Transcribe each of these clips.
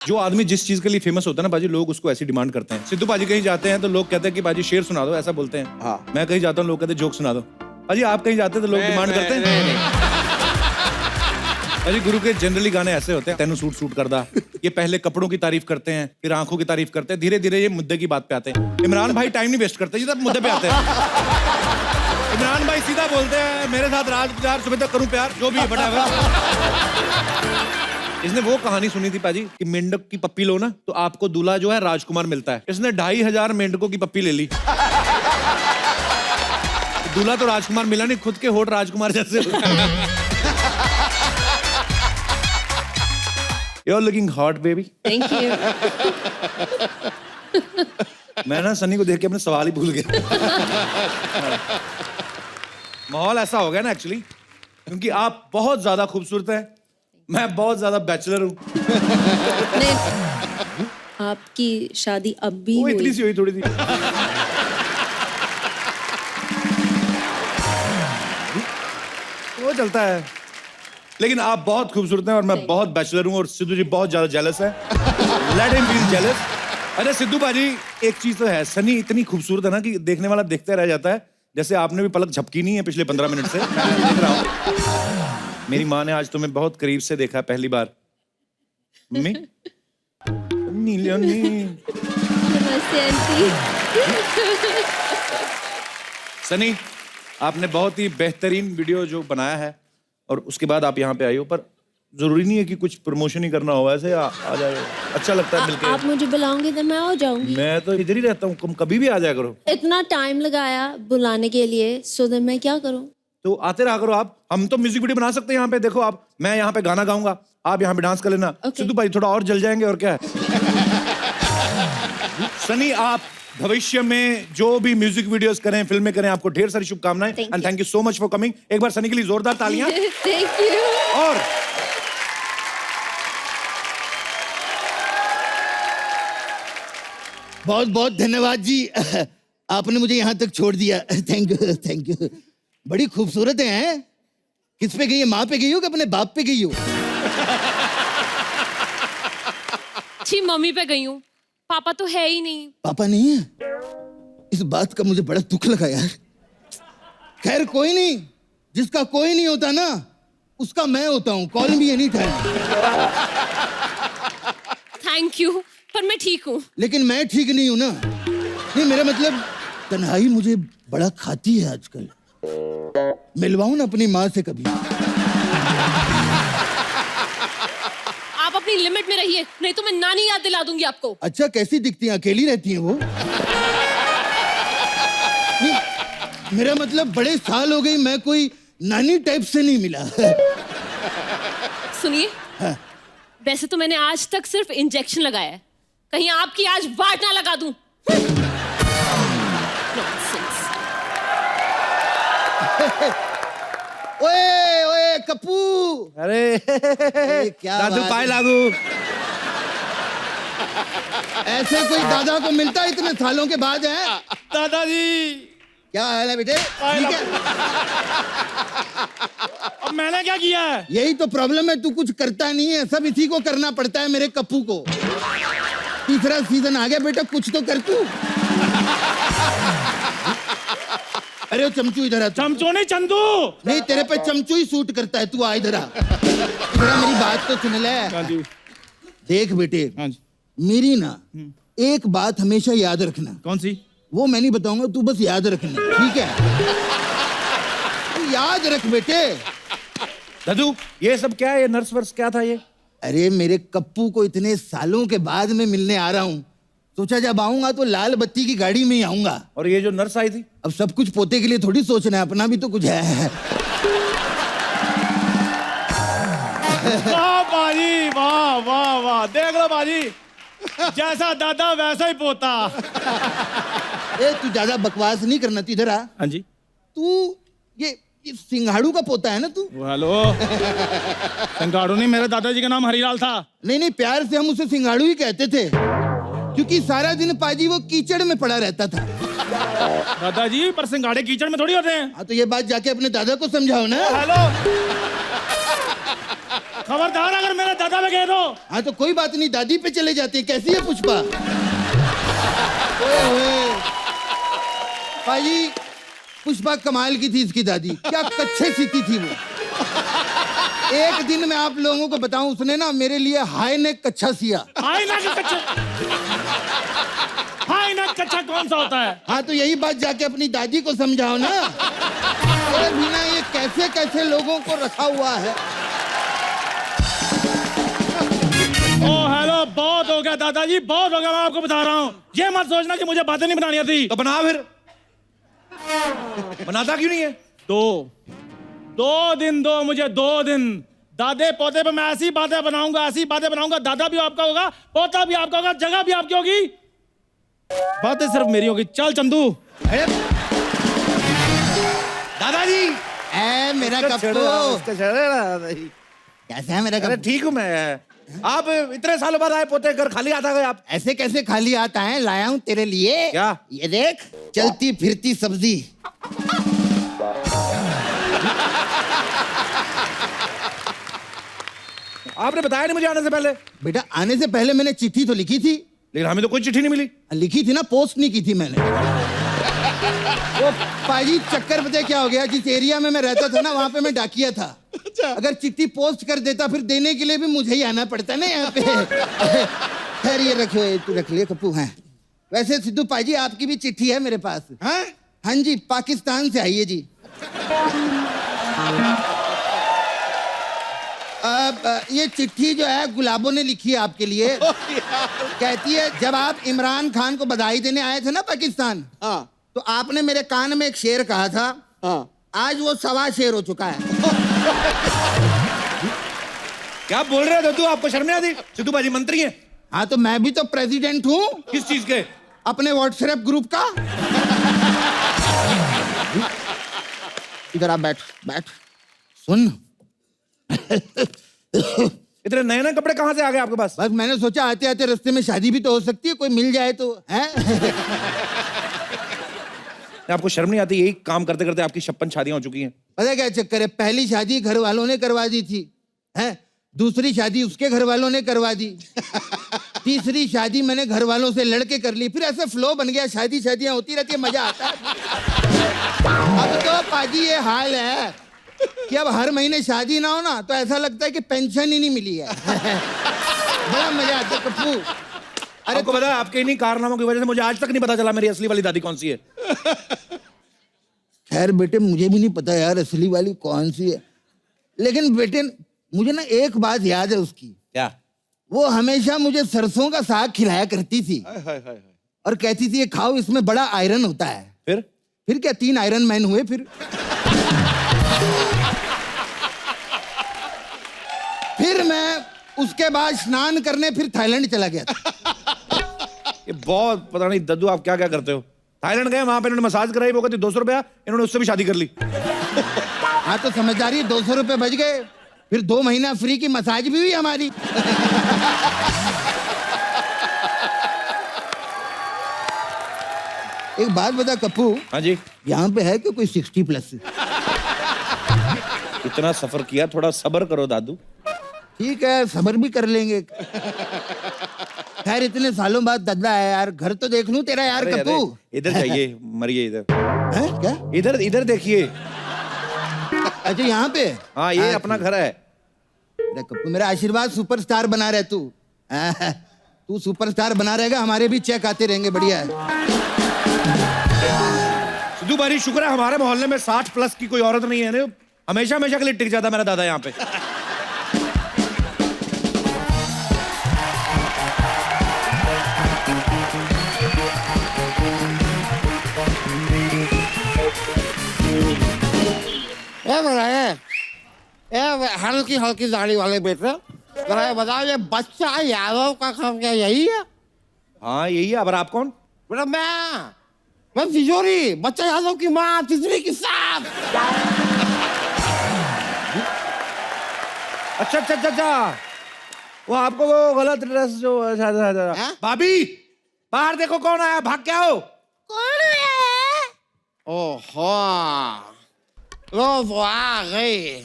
जो आदमी जिस चीज के लिए फेमस होता है ना बाजी, लोग उसको ऐसी डिमांड करते हैं। सिद्धू बाजी कहीं जाते हैं तो लोग कहते हैं कि बाजी शेर सुना दो, ऐसा बोलते हैं। हाँ। मैं कहीं जाता हूँ, लोग कहते हैं जोक सुना दो। बाजी आप कहीं जाते हैं तो लोग डिमांड करते हैं। बाजी गुरु के जनरली गाने ऐसे होते हैं, तेनू सूट सूट करदा, ये पहले कपड़ों की तारीफ करते हैं, फिर आंखों की तारीफ करते हैं, धीरे धीरे ये मुद्दे की बात पे आते हैं। इमरान भाई टाइम नहीं वेस्ट करते, ये सब मुद्दे पे आते हैं। इमरान भाई सीधा बोलते हैं, मेरे साथ रात गुजार सुबह तक करूं प्यार, जो भी है बड़ा। इसने वो कहानी सुनी थी पाजी कि मेंढक की पप्पी लो ना तो आपको दूल्हा जो है राजकुमार मिलता है। इसने 2500 मेंढकों की पप्पी ले ली। दूल्हा तो राजकुमार मिला नहीं, खुद के होठ राजकुमार जैसे। You're looking hot, baby. Thank you. मैं ना सनी को देख के अपने सवाल ही भूल गया। माहौल ऐसा हो गया ना एक्चुअली, क्योंकि आप बहुत ज्यादा खूबसूरत हैं, मैं बहुत ज्यादा बैचलर हूँ। नहीं, आपकी शादी अब भी वो हुई। इतनी सी हुई, थोड़ी सी। वो चलता है, लेकिन आप बहुत खूबसूरत हैं और मैं बहुत बैचलर हूँ और सिद्धू जी बहुत ज्यादा जेलस है। Let him feel jealous। अरे सिद्धू बाजी एक चीज तो है, सनी इतनी खूबसूरत है ना कि देखने वाला देखते रह जाता है। जैसे आपने भी पलक झपकी नहीं है पिछले 15 मिनट से, मैं देख रहा हूँ। मेरी माँ ने आज तुम्हें बहुत करीब से देखा पहली बार। मम्मी नमस्ते आंटी। सनी आपने बहुत ही बेहतरीन वीडियो जो बनाया है और उसके बाद आप यहाँ पे आई हो, पर जरूरी नहीं है कि कुछ प्रमोशन ही करना हो, ऐसे आ जाए, अच्छा लगता है मिलके। आप मुझे बुलाओगे तो मैं आ जाऊंगी। मैं तो इधर ही रहता हूँ, कभी भी आ जाया करो। इतना टाइम लगाया बुलाने के लिए, सो तो मैं क्या करूं? तो आते रहा करो आप, हम तो म्यूजिक वीडियो बना सकते हैं यहाँ पे। देखो आप, मैं यहाँ पे गाना गाऊंगा, आप यहाँ पे डांस कर लेना। Okay. सिद्धू भाई थोड़ा और जल जाएंगे और क्या है। सनी आप भविष्य में जो भी म्यूजिक वीडियोस करें, फिल्में करें, आपको ढेर सारी शुभकामनाएं and thank you so much for coming. एक बार सनी के लिए जोरदार तालियां। Thank you. और बहुत बहुत धन्यवाद जी, आपने मुझे यहाँ तक छोड़ दिया। Thank you, thank you. बड़ी खूबसूरत है। किस पे गई है, माँ पे गई हो कि अपने बाप पे गई हो? जी मम्मी पे गई हूँ, पापा तो है ही नहीं। पापा नहीं है? इस बात का मुझे बड़ा दुख लगा यार। खैर कोई नहीं, जिसका कोई नहीं होता ना उसका मैं होता हूँ। Call me any time. Thank you, पर मैं ठीक हूँ। लेकिन मैं ठीक नहीं हूं ना। नहीं, मेरा मतलब तन्हाई मुझे बड़ा खाती है आजकल। मिलवाऊं ना अपनी माँ से कभी? आप अपनी लिमिट में रहिए, नहीं तो मैं नानी याद दिला दूंगी आपको। अच्छा, कैसी दिखती हैं? अकेली रहती हैं वो? नहीं, मेरा मतलब बड़े साल हो गई, मैं कोई नानी टाइप से नहीं मिला। सुनिए, हाँ। वैसे तो मैंने आज तक सिर्फ इंजेक्शन लगाया है, कहीं आपकी आज वाट ना लगा दूं। Nonsense। ओए ओए कप्पू, अरे क्या दादू बात पाए है। लागू। ऐसे कोई दादा को मिलता है इतने सालों के बाद? है दादाजी क्या हाल है बेटे? ठीक है। अब मैंने क्या किया है? यही तो प्रॉब्लम है, तू कुछ करता नहीं है, सब इसी को करना पड़ता है, मेरे कप्पू को। तीसरा सीजन आ गया बेटा, कुछ तो कर तू। अरे वो चमचू इधर आ। चमचो नहीं चंदू। नहीं, तेरे पे चमचू ही सूट करता है, तू आ इधर आ। इधर आ, मेरी बात तो सुन ले। हाँ जी। देख बेटे, हाँ जी। मेरी ना एक बात हमेशा याद रखना। कौन सी? वो मैं नहीं बताऊंगा, तू बस याद रखना, ठीक है? तू याद रख बेटे। दादू ये सब क्या है? ये नर्स वर्स क्या था ये? अरे मेरे कप्पू को इतने सालों के बाद मैं मिलने आ रहा हूँ, सोचा जब आऊंगा तो लाल बत्ती की गाड़ी में ही आऊंगा। और ये जो नर्स आई थी? अब सब कुछ पोते के लिए थोड़ी सोचना है, अपना भी तो कुछ है। वाह बाजी, वाह वाह वाह, देख लो बाजी, जैसा दादा वैसा ही पोता। ए तू ज्यादा बकवास नहीं करना, तू इधर आ। हाँ जी। तू ये सिंघाड़ू का पोता है ना तू? हेलो, सिंगाड़ू नहीं, मेरे दादाजी का नाम हरिलाल था। नहीं नहीं, प्यार से हम उसे सिंघाड़ू ही कहते थे, क्योंकि सारा दिन पाजी वो कीचड़ में पड़ा रहता था। दादाजी पर सिंगाड़े कीचड़ में थोड़ी होते हैं। हाँ तो ये बात जाके अपने दादा को समझाओ ना। हेलो, खबरदार अगर मेरे दादा पे गए तो। हाँ तो कोई बात नहीं, दादी पे चले जाते हैं। कैसी है पुष्पा? ओए ओए भाई, पुष्पा कमाल की थी इसकी दादी, क्या कच्चे सीती थी वो। एक दिन मैं आप लोगों को बताऊं, उसने ना मेरे लिए हाई नेक कच्चा सिया। हाई नेक कच्चा? हाई नेक कच्चा कौन सा होता है? हाँ तो यही बात जाके अपनी दादी को समझाओ ना। अरे बिना ये कैसे कैसे लोगों को रखा हुआ है। ओ हेलो, बहुत हो गया दादाजी, बहुत हो गया। मैं आपको बता रहा हूँ, ये मत सोचना कि मुझे बातें नहीं बनानी आती। तो बना फिर। बनाता क्यों नहीं है? दो दिन दो मुझे, 2 दिन। दादे पोते पे मैं ऐसी बातें बनाऊंगा, दादा भी आपका होगा, पोता भी आपका होगा, जगह भी आपकी होगी, बातें सिर्फ मेरी होगी। चल चंदू। अरे दादाजी ए मेरा कप्पू, कैसा है मेरा अरे कप्पू? ठीक हूँ मैं। आप इतने सालों बाद आए, पोते घर खाली आता गए आप। ऐसे कैसे खाली आता है? लाया हूँ तेरे लिए। क्या? ये देख, चलती फिरती सब्जी। आपने बताया नहीं मुझे आने से पहले। बेटा आने से पहले मैंने चिट्ठी तो लिखी थी। लेकिन हमें तो कोई चिट्ठी नहीं मिली। लिखी थी ना, पोस्ट नहीं की थी मैंने। वो पाजी चक्कर पता है क्या हो गया, जिस एरिया में मैं रहता था ना, वहां पे मैं डाकिया था। अगर चिट्ठी पोस्ट कर देता फिर देने के लिए भी मुझे ही आना पड़ता ना यहाँ पे। खैर ये रखो, तू रख लिया कप्पू। है वैसे सिद्धू पाजी, आपकी भी चिट्ठी है मेरे पास। हाँ जी, पाकिस्तान से आई है जी। अब ये चिट्ठी जो है गुलाबों ने लिखी है आपके लिए। कहती है, जब आप इमरान खान को बधाई देने आए थे ना पाकिस्तान, तो आपने मेरे कान में एक शेर कहा था। आज वो 1.25 शेर हो चुका है। क्या बोल रहे हो तू? आपको शर्म नहीं आती? सिद्धू बाजी मंत्री हैं। हाँ तो मैं भी तो प्रेसिडेंट हूँ। किस चीज के? अपने व्हाट्सएप ग्रुप का। इधर आप बैठ सुन। इतने नए नए कपड़े कहाँ से आ गए आपके पास? बस मैंने सोचा आते आते रास्ते में शादी भी तो हो सकती है, कोई मिल जाए तो है। आपको शर्म नहीं आती? यही काम करते करते आपकी 56 शादियां हो चुकी हैं। पता क्या चक्कर है, पहली शादी घर वालों ने करवा दी थी, है दूसरी शादी उसके घर वालों ने करवा दी, तीसरी शादी मैंने घर वालों से लड़के कर ली, फिर ऐसे फ्लो बन गया, शादियां होती रहती है, मजा आता है। अब तो पाजी ये हाल है कि अब हर महीने शादी ना हो ना तो ऐसा लगता है कि पेंशन ही नहीं मिली है। बड़ा मजा आता है कप्पू। अरे आपको पता है, आपके इन्हीं कारनामों की वजह से मुझे आज तक नहीं पता चला मेरी असली वाली दादी कौन सी है। खैर बेटे, मुझे भी नहीं पता यार असली वाली कौन सी है, लेकिन बेटे मुझे ना एक बात याद है उसकी। क्या? वो हमेशा मुझे सरसों का साग खिलाया करती थी और कहती थी ये खाओ, इसमें बड़ा आयरन होता है। फिर क्या 3 आयरन मैन हुए फिर मैं उसके बाद स्नान करने फिर थाईलैंड चला गया था। ये बहुत पता नहीं दद्दू आप क्या क्या करते हो। थाईलैंड गए, वहां पे इन्होंने मसाज कराई, वो कहती 200 रुपया, इन्होंने उससे भी शादी कर ली। हाँ तो समझदारी, 200 रुपए बच गए, फिर 2 महीना फ्री की मसाज भी हुई हमारी। एक बात बता कप्पू। हाँ जी। यहाँ पे है कि कोई 60 प्लस? इतना सफर किया, थोड़ा सब्र करो दादू। ठीक है, सब्र भी कर लेंगे। खैर इतने सालों बाद दद्दा है यार, घर तो देख लूं तेरा यार कप्पू। इधर जाइए, मरिए इधर। है क्या? इधर देखिए। अच्छा यहाँ पे? हाँ ये अपना घर है। कप्पू मेरा आशीर्वाद, सुपरस्टार बना रहे तू। तू सुपरस्टार बना रहेगा, हमारे भी चेक आते रहेंगे। बढ़िया है सिद्धू भाई, शुक्र है हमारे मोहल्ले में 60 प्लस की कोई औरत नहीं है। हमेशा के लिए टिक जाता मेरा दादा यहाँ पे। हल्की हल्की दाढ़ी वाले बेटे, जरा ये बताओ, ये बच्चा यादव का काम क्या यही है? हाँ यही है। अब आप कौन? बेटा मैं तिजोरी, बच्चा यादव की माँ तिजोरी की साथ। अच्छा, वो आपको वो गलत ड्रेस जो। भाभी बाहर देखो कौन आया, भाग क्या हो? कौन है? ओहो, लो तो आ गई।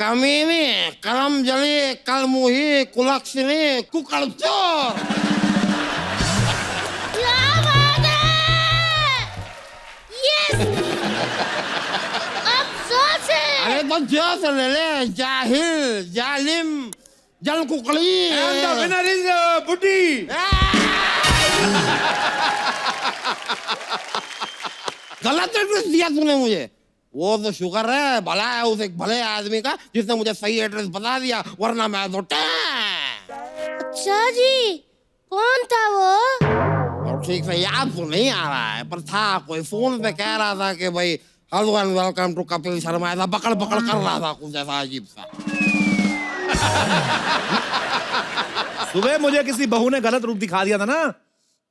कमीनी, करम जली, कलमुही, कुलक्षणी, कुकड़चोर। क्या बात है? यस। अब जोश है। अरे तो जोश ले ले, जाहिल, जालिम, जल कुकड़ी। And the winner is बुड्ढी। गलत एड्रेस दिया तूने मुझे। वो तो शुक्र है, भला है उस एक भले आदमी का जिसने मुझे सही एड्रेस बता दिया, वरना मैं तो अच्छा जी, कौन था वो? और ठीक से याद तो नहीं आ रहा है, पर था कोई फोन पे कह रहा था कि भाई hello and welcome to Kapil Sharma, ऐसा पकड़ पकड़ कर रहा था कुछ ऐसा अजीब सा। सुबह मुझे किसी बहू ने गलत रूप दिखा दिया था ना,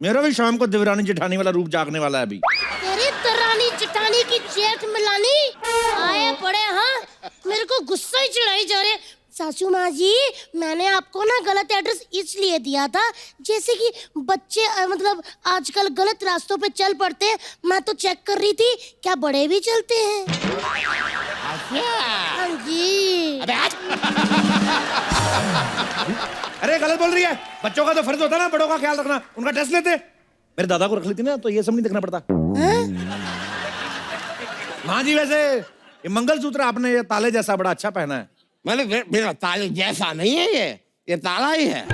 मेरा भी शाम को देवरानी जेठानी वाला रूप जागने वाला है अभी। तेरी तरानी चिटानी की जेठ मिलानी आए पड़े। हाँ, मेरे को गुस्सा ही चढ़ाई जा रहे। सासू माँ जी, मैंने आपको ना गलत एड्रेस इसलिए दिया था, जैसे कि बच्चे मतलब आजकल गलत रास्तों पे चल पड़ते हैं। मैं तो चेक कर रही थी, क्या बड़े भी चलते हैं? हाँ जी। अरे गलत बोल रही है, बच्चों का तो फर्ज होता है ना बड़ों का ख्याल रखना, उनका टेस्ट लेते। मेरे दादा को रख लेती ना तो ये सब नहीं देखना पड़ता। हाँ जी, वैसे ये मंगलसूत्र आपने ये ताले जैसा बड़ा अच्छा पहना है। मेरा ताले जैसा नहीं है ये ताला ही है।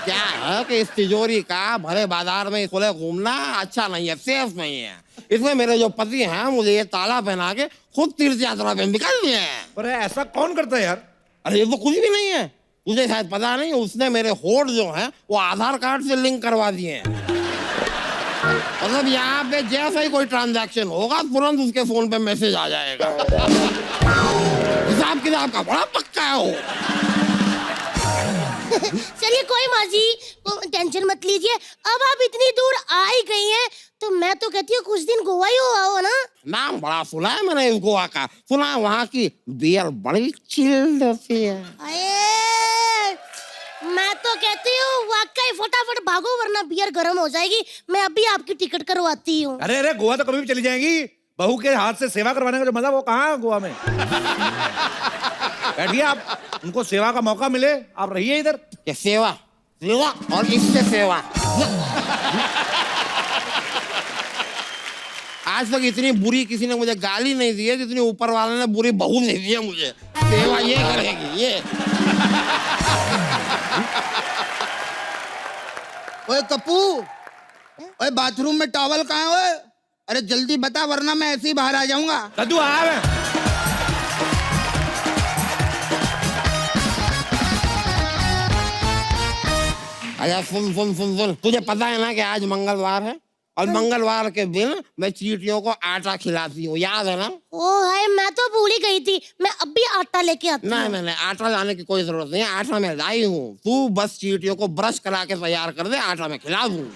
क्या है कि इस तिजोरी का भरे बाजार में खुले घूमना अच्छा नहीं है, सेफ नहीं है। इसमें मेरे जो पति हैं मुझे ये ताला पहना के खुद तीर्थ यात्रा पे निकल दिए हैं। पर ऐसा कौन करता है यार? अरे ये तो कुछ भी नहीं है, तुझे शायद पता नहीं, उसने मेरे होठ जो हैं वो आधार कार्ड से लिंक करवा दिए हैं। मतलब यहाँ पे जैसा ही कोई ट्रांजैक्शन होगा तुरंत उसके फोन पे मैसेज आ जाएगा। हिसाब किताब का बड़ा पक्का है वो। चलिए कोई माँ जी, टेंशन मत लीजिए। अब आप इतनी दूर आ ही गई हैं, तो मैं तो कहती हूँ कुछ दिन गोवा ही हो आओ ना। नाम बड़ा सुना है मैंने इस गोवा का, सुना है वहाँ की बियर बड़ी चिल्ड होती है। अये, मैं तो कहती हूँ वाकई फटाफट भागो वरना बियर गर्म हो जाएगी। मैं अभी आपकी टिकट करवाती हूँ। अरे अरे, गोवा तो कभी भी चली जाएगी, बहू के हाथ से सेवा करवाने का जो मजा वो कहाँ है गोवा में। बैठिए आप, उनको सेवा का मौका मिले, आप रहिए इधर। ये सेवा सेवा और इससे सेवा। आज तक इतनी बुरी किसी ने मुझे गाली नहीं दी है जितनी ऊपर वाले ने बुरी बहू दे दी है मुझे। सेवा ये करेगी ये। ओए कप्पू, ओए बाथरूम में टॉवल कहाँ है? ओए अरे जल्दी बता वरना मैं ऐसे ही बाहर आ जाऊंगा। कद्दू आया है। अच्छा सुन सुन सुन सुन, तुझे पता है ना कि आज मंगलवार है और मंगलवार के दिन मैं चींटियों को आटा खिलाती हूँ, याद है ना? ओ हाय, मैं तो भूल ही गई थी। मैं अभी आटा लेके आती हूँ। नहीं नहीं नहीं, आटा लाने की कोई जरूरत नहीं है, आटा मैं लाई हूँ। तू बस चींटियों को ब्रश करा के तैयार कर दे, आटा मैं खिला दूँ।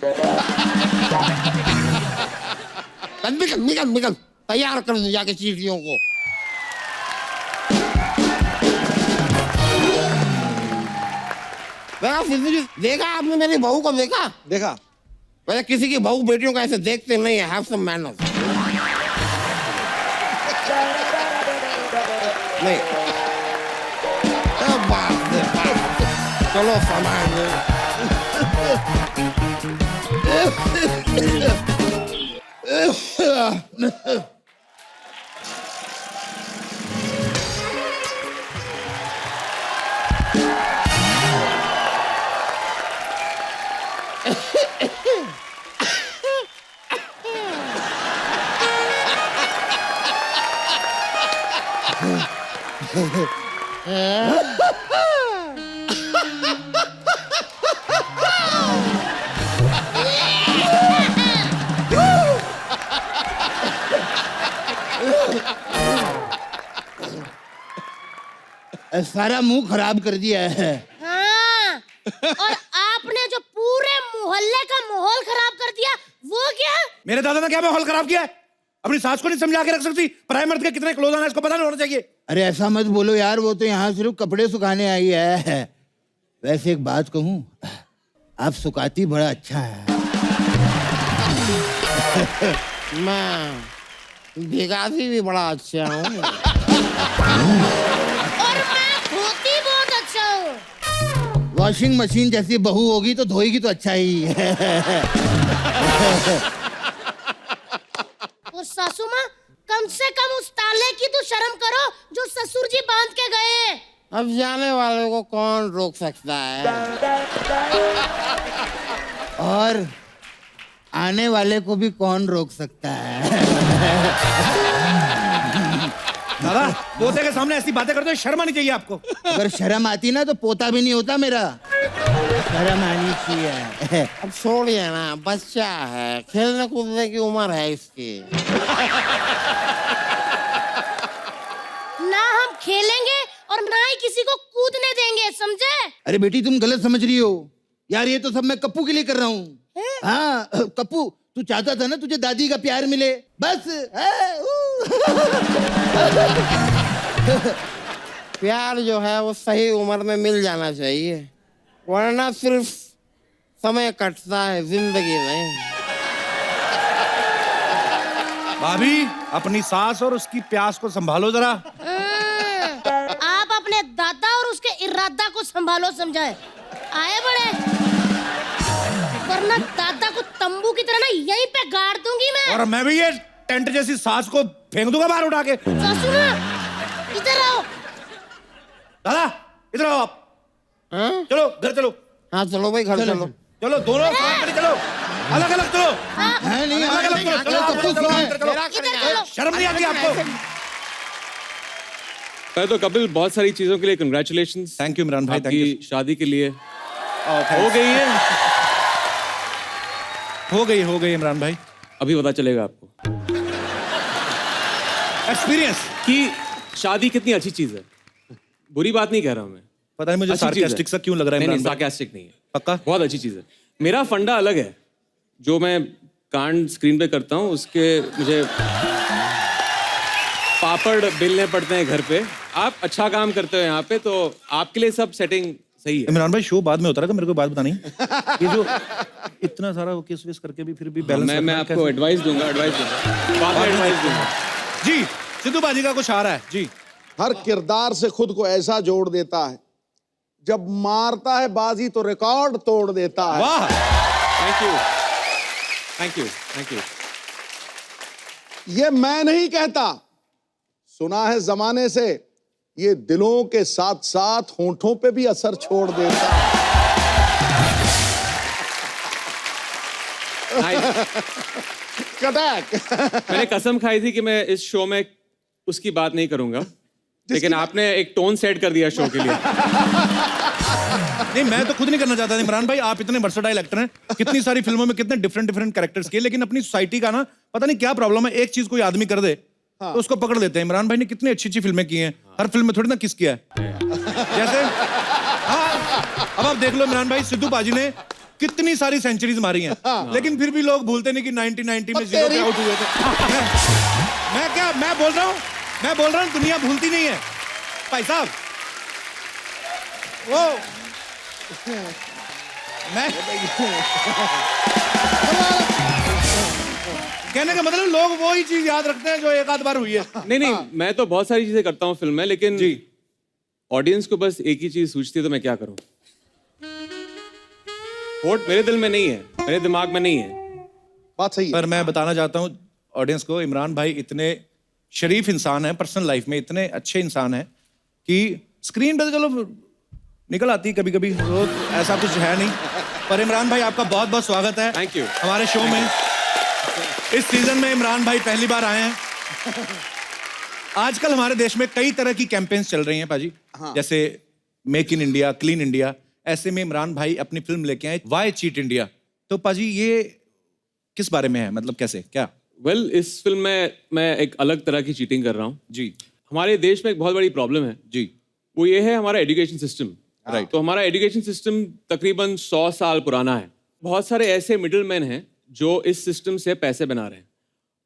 निकल निकल निकल, तैयार कर दूँ जाके चींटियों को। देखा आपने मेरी बहू को? देखा देखा। वैसे किसी की बहू बेटियों को ऐसे देखते नहीं है। Have some manners. नहीं बाप रे बाप, चलो सामान सारा मुंह खराब कर दिया है। हाँ, और आपने जो पूरे मोहल्ले का माहौल खराब कर दिया वो क्या? मेरे दादा ने क्या माहौल खराब किया है? अपनी सास को नहीं समझा के रख सकती? पराये मर्द के कितने क्लोज आना इसको पता नहीं होना चाहिए। अरे ऐसा मत बोलो यार, वो तो यहाँ सिर्फ कपड़े सुखाने आई है। वैसे एक बात कहूँ, आप सुखाती बड़ा अच्छा है। मैं भिगाती भी बड़ा अच्छा हूँ। और मैं धोती बहुत अच्छा हूँ। वॉशिंग मशीन जैसी बहू होगी तो धोएगी तो अच्छा ही है। और सासू माँ, कम से कम उस ताले की तो शर्म करो जो ससुर जी बांध के गए हैं। अब जाने वाले को कौन रोक सकता है? और आने वाले को भी कौन रोक सकता है? दादा पोते के सामने ऐसी बातें करते हो, शर्म आनी चाहिए आपको। अगर शर्म आती ना तो पोता भी नहीं होता मेरा। शर्म आनी चाहिए। अब छोड़िए ना, बच्चा है, खेलने कूदने की उम्र है इसकी। ना हम खेलेंगे और ना ही किसी को कूदने देंगे, समझे? अरे बेटी तुम गलत समझ रही हो यार, ये तो सब मैं कप्पू के लिए कर रहा हूँ। हाँ कप्पू, तू चाहता था ना तुझे दादी का प्यार मिले, बस। प्यार जो है वो सही उम्र में मिल जाना चाहिए, वरना सिर्फ समय कटता है, जिंदगी नहीं। भाभी अपनी सास और उसकी प्यास को संभालो जरा। आप अपने दादा और उसके इरादा को संभालो, समझाए? आए बड़े, वरना दादा को तंबू की तरह ना यहीं पे गाड़ दूंगी मैं। और मैं भी ये टेंट जैसी सास को फेंक दूंगा बाहर उठा के। सासू माँ, इधर आओ। दादा इधर आओ आप। हाँ? चलो घर चलो। हाँ चलो भाई, घर चलो। चलो दोनों साथ में चलो, अलग अलग चलो। है नहीं अलग अलग चलो, चलो, कप्पू चलो, सुना है। चलो, चलो। इधर चलो। शर्म नहीं आती आपको? पहले तो कपिल बहुत सारी चीजों के लिए कंग्रेचुलेशंस। थैंक यू इमरान भाई, थैंक यू। आपकी शादी के लिए हो हो गई है। इमरान भाई। अभी पता चलेगा आपको एक्सपीरियंस कि शादी कितनी अच्छी चीज है। बुरी बात नहीं कह रहा हूं मैं, पता नहीं मुझे अच्छी चीज है। सार्कास्टिक सा क्यों लग रहा है नहीं इमरान भाई? सार्कास्टिक नहीं है, पक्का? बहुत अच्छी चीज है। मेरा फंडा अलग है, जो मैं कांड स्क्रीन पे करता हूँ उसके मुझे पापड़ बेलने पड़ते हैं घर पे। आप अच्छा काम करते हो यहाँ पे, तो आपके लिए सब सेटिंग सही है। इमरान भाई शो बाद में होता रहेगा, मेरे को बात बतानी। ये जो इतना सारा वो किस विस करके भी फिर भी बैलेंस मैं आपको एडवाइस दूंगा बाद में एडवाइस दूंगा। जी सिद्धू बाजी का कुछ आ रहा है जी। हर किरदार से खुद को ऐसा जोड़ देता है, जब मारता है बाजी तो रिकॉर्ड तोड़ देता है। वाह, thank you thank you thank you. ये मैं नहीं कहता, सुना है जमाने से, ये दिलों के साथ साथ होंठों पे भी असर छोड़ देता है। कटैक। मैंने कसम खाई थी कि मैं इस शो में उसकी बात नहीं करूंगा, लेकिन आपने एक टोन सेट कर दिया शो के लिए। नहीं मैं तो खुद नहीं करना चाहता था इमरान भाई, आप इतने वर्सेटाइल एक्टर हैं, कितनी सारी फिल्मों में कितने डिफरेंट डिफरेंट कैरेक्टर्स किए, लेकिन अपनी सोसाइटी का ना पता नहीं क्या प्रॉब्लम है, एक चीज कोई आदमी कर दे तो उसको पकड़ लेते हैं। इमरान भाई ने कितनी अच्छी अच्छी फिल्में की हैं, हर फिल्म में थोड़ी ना किस किया है। जैसे हाँ, अब आप देख लो इमरान भाई, सिद्धू बाजी ने कितनी सारी सेंचुरीज मारी हैं, लेकिन फिर भी लोग भूलते नहीं कि 1990 में 0 पे आउट हुए थे। मैं बोल रहा हूँ दुनिया भूलती नहीं है भाई साहब। वो मैं कहने का मतलब लोग वो ही चीज याद रखते हैं जो एक आध बार हुई है। नहीं मैं तो बहुत सारी चीजें करता हूँ फिल्म में, लेकिन जी ऑडियंस को बस एक ही चीज सूझती है, तो मैं क्या करूं। वोट मेरे दिल में नहीं है, मेरे दिमाग में नहीं है। बात सही है। पर मैं बताना चाहता हूँ ऑडियंस को, इमरान भाई इतने शरीफ इंसान है, पर्सनल लाइफ में इतने अच्छे इंसान है कि स्क्रीन पे तो चलो निकल आती है कभी कभी, वो ऐसा कुछ है नहीं। पर इमरान भाई आपका बहुत बहुत स्वागत है थैंक यू हमारे शो में। इस सीजन में इमरान भाई पहली बार आए हैं। आजकल हमारे देश में कई तरह की कैंपेन्स चल रही हैं पाजी, जैसे make in India, clean India. ऐसे में इमरान भाई अपनी फिल्म लेके आए वाई चीट इंडिया। तो पाजी ये किस बारे में है, मतलब कैसे क्या? वेल इस फिल्म में मैं एक अलग तरह की चीटिंग कर रहा हूँ जी। हमारे देश में एक बहुत बड़ी प्रॉब्लम है जी। वो ये है हमारा एजुकेशन सिस्टम। राइट। तो हमारा एजुकेशन सिस्टम तकरीबन 100 साल पुराना है। बहुत सारे ऐसे मिडिल मैन हैं जो इस सिस्टम से पैसे बना रहे हैं।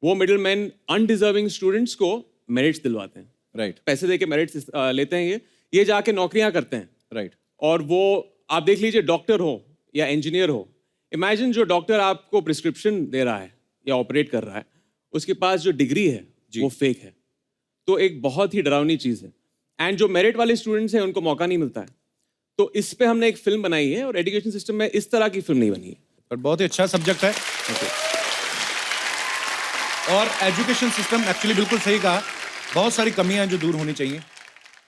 वो मिडिल मैन अनडिजर्विंग स्टूडेंट्स को मेरिट्स दिलवाते हैं। राइट। पैसे दे के मेरिट्स लेते हैं, ये जाके नौकरियां करते हैं। राइट। और वो आप देख लीजिए, डॉक्टर हो या इंजीनियर हो, इमेजिन जो डॉक्टर आपको प्रिस्क्रिप्शन दे रहा है या ऑपरेट कर रहा है, उसके पास जो डिग्री है वो फेक है। तो एक बहुत ही डरावनी चीज़ है। एंड जो मेरिट वाले स्टूडेंट्स हैं उनको मौका नहीं मिलता है। तो इस पे हमने एक फिल्म बनाई है और एजुकेशन सिस्टम में इस तरह की फिल्म नहीं बनी है। पर बहुत ही अच्छा सब्जेक्ट है। और एजुकेशन सिस्टम एक्चुअली बिल्कुल सही कहा, बहुत सारी कमियां हैं जो दूर होनी चाहिए।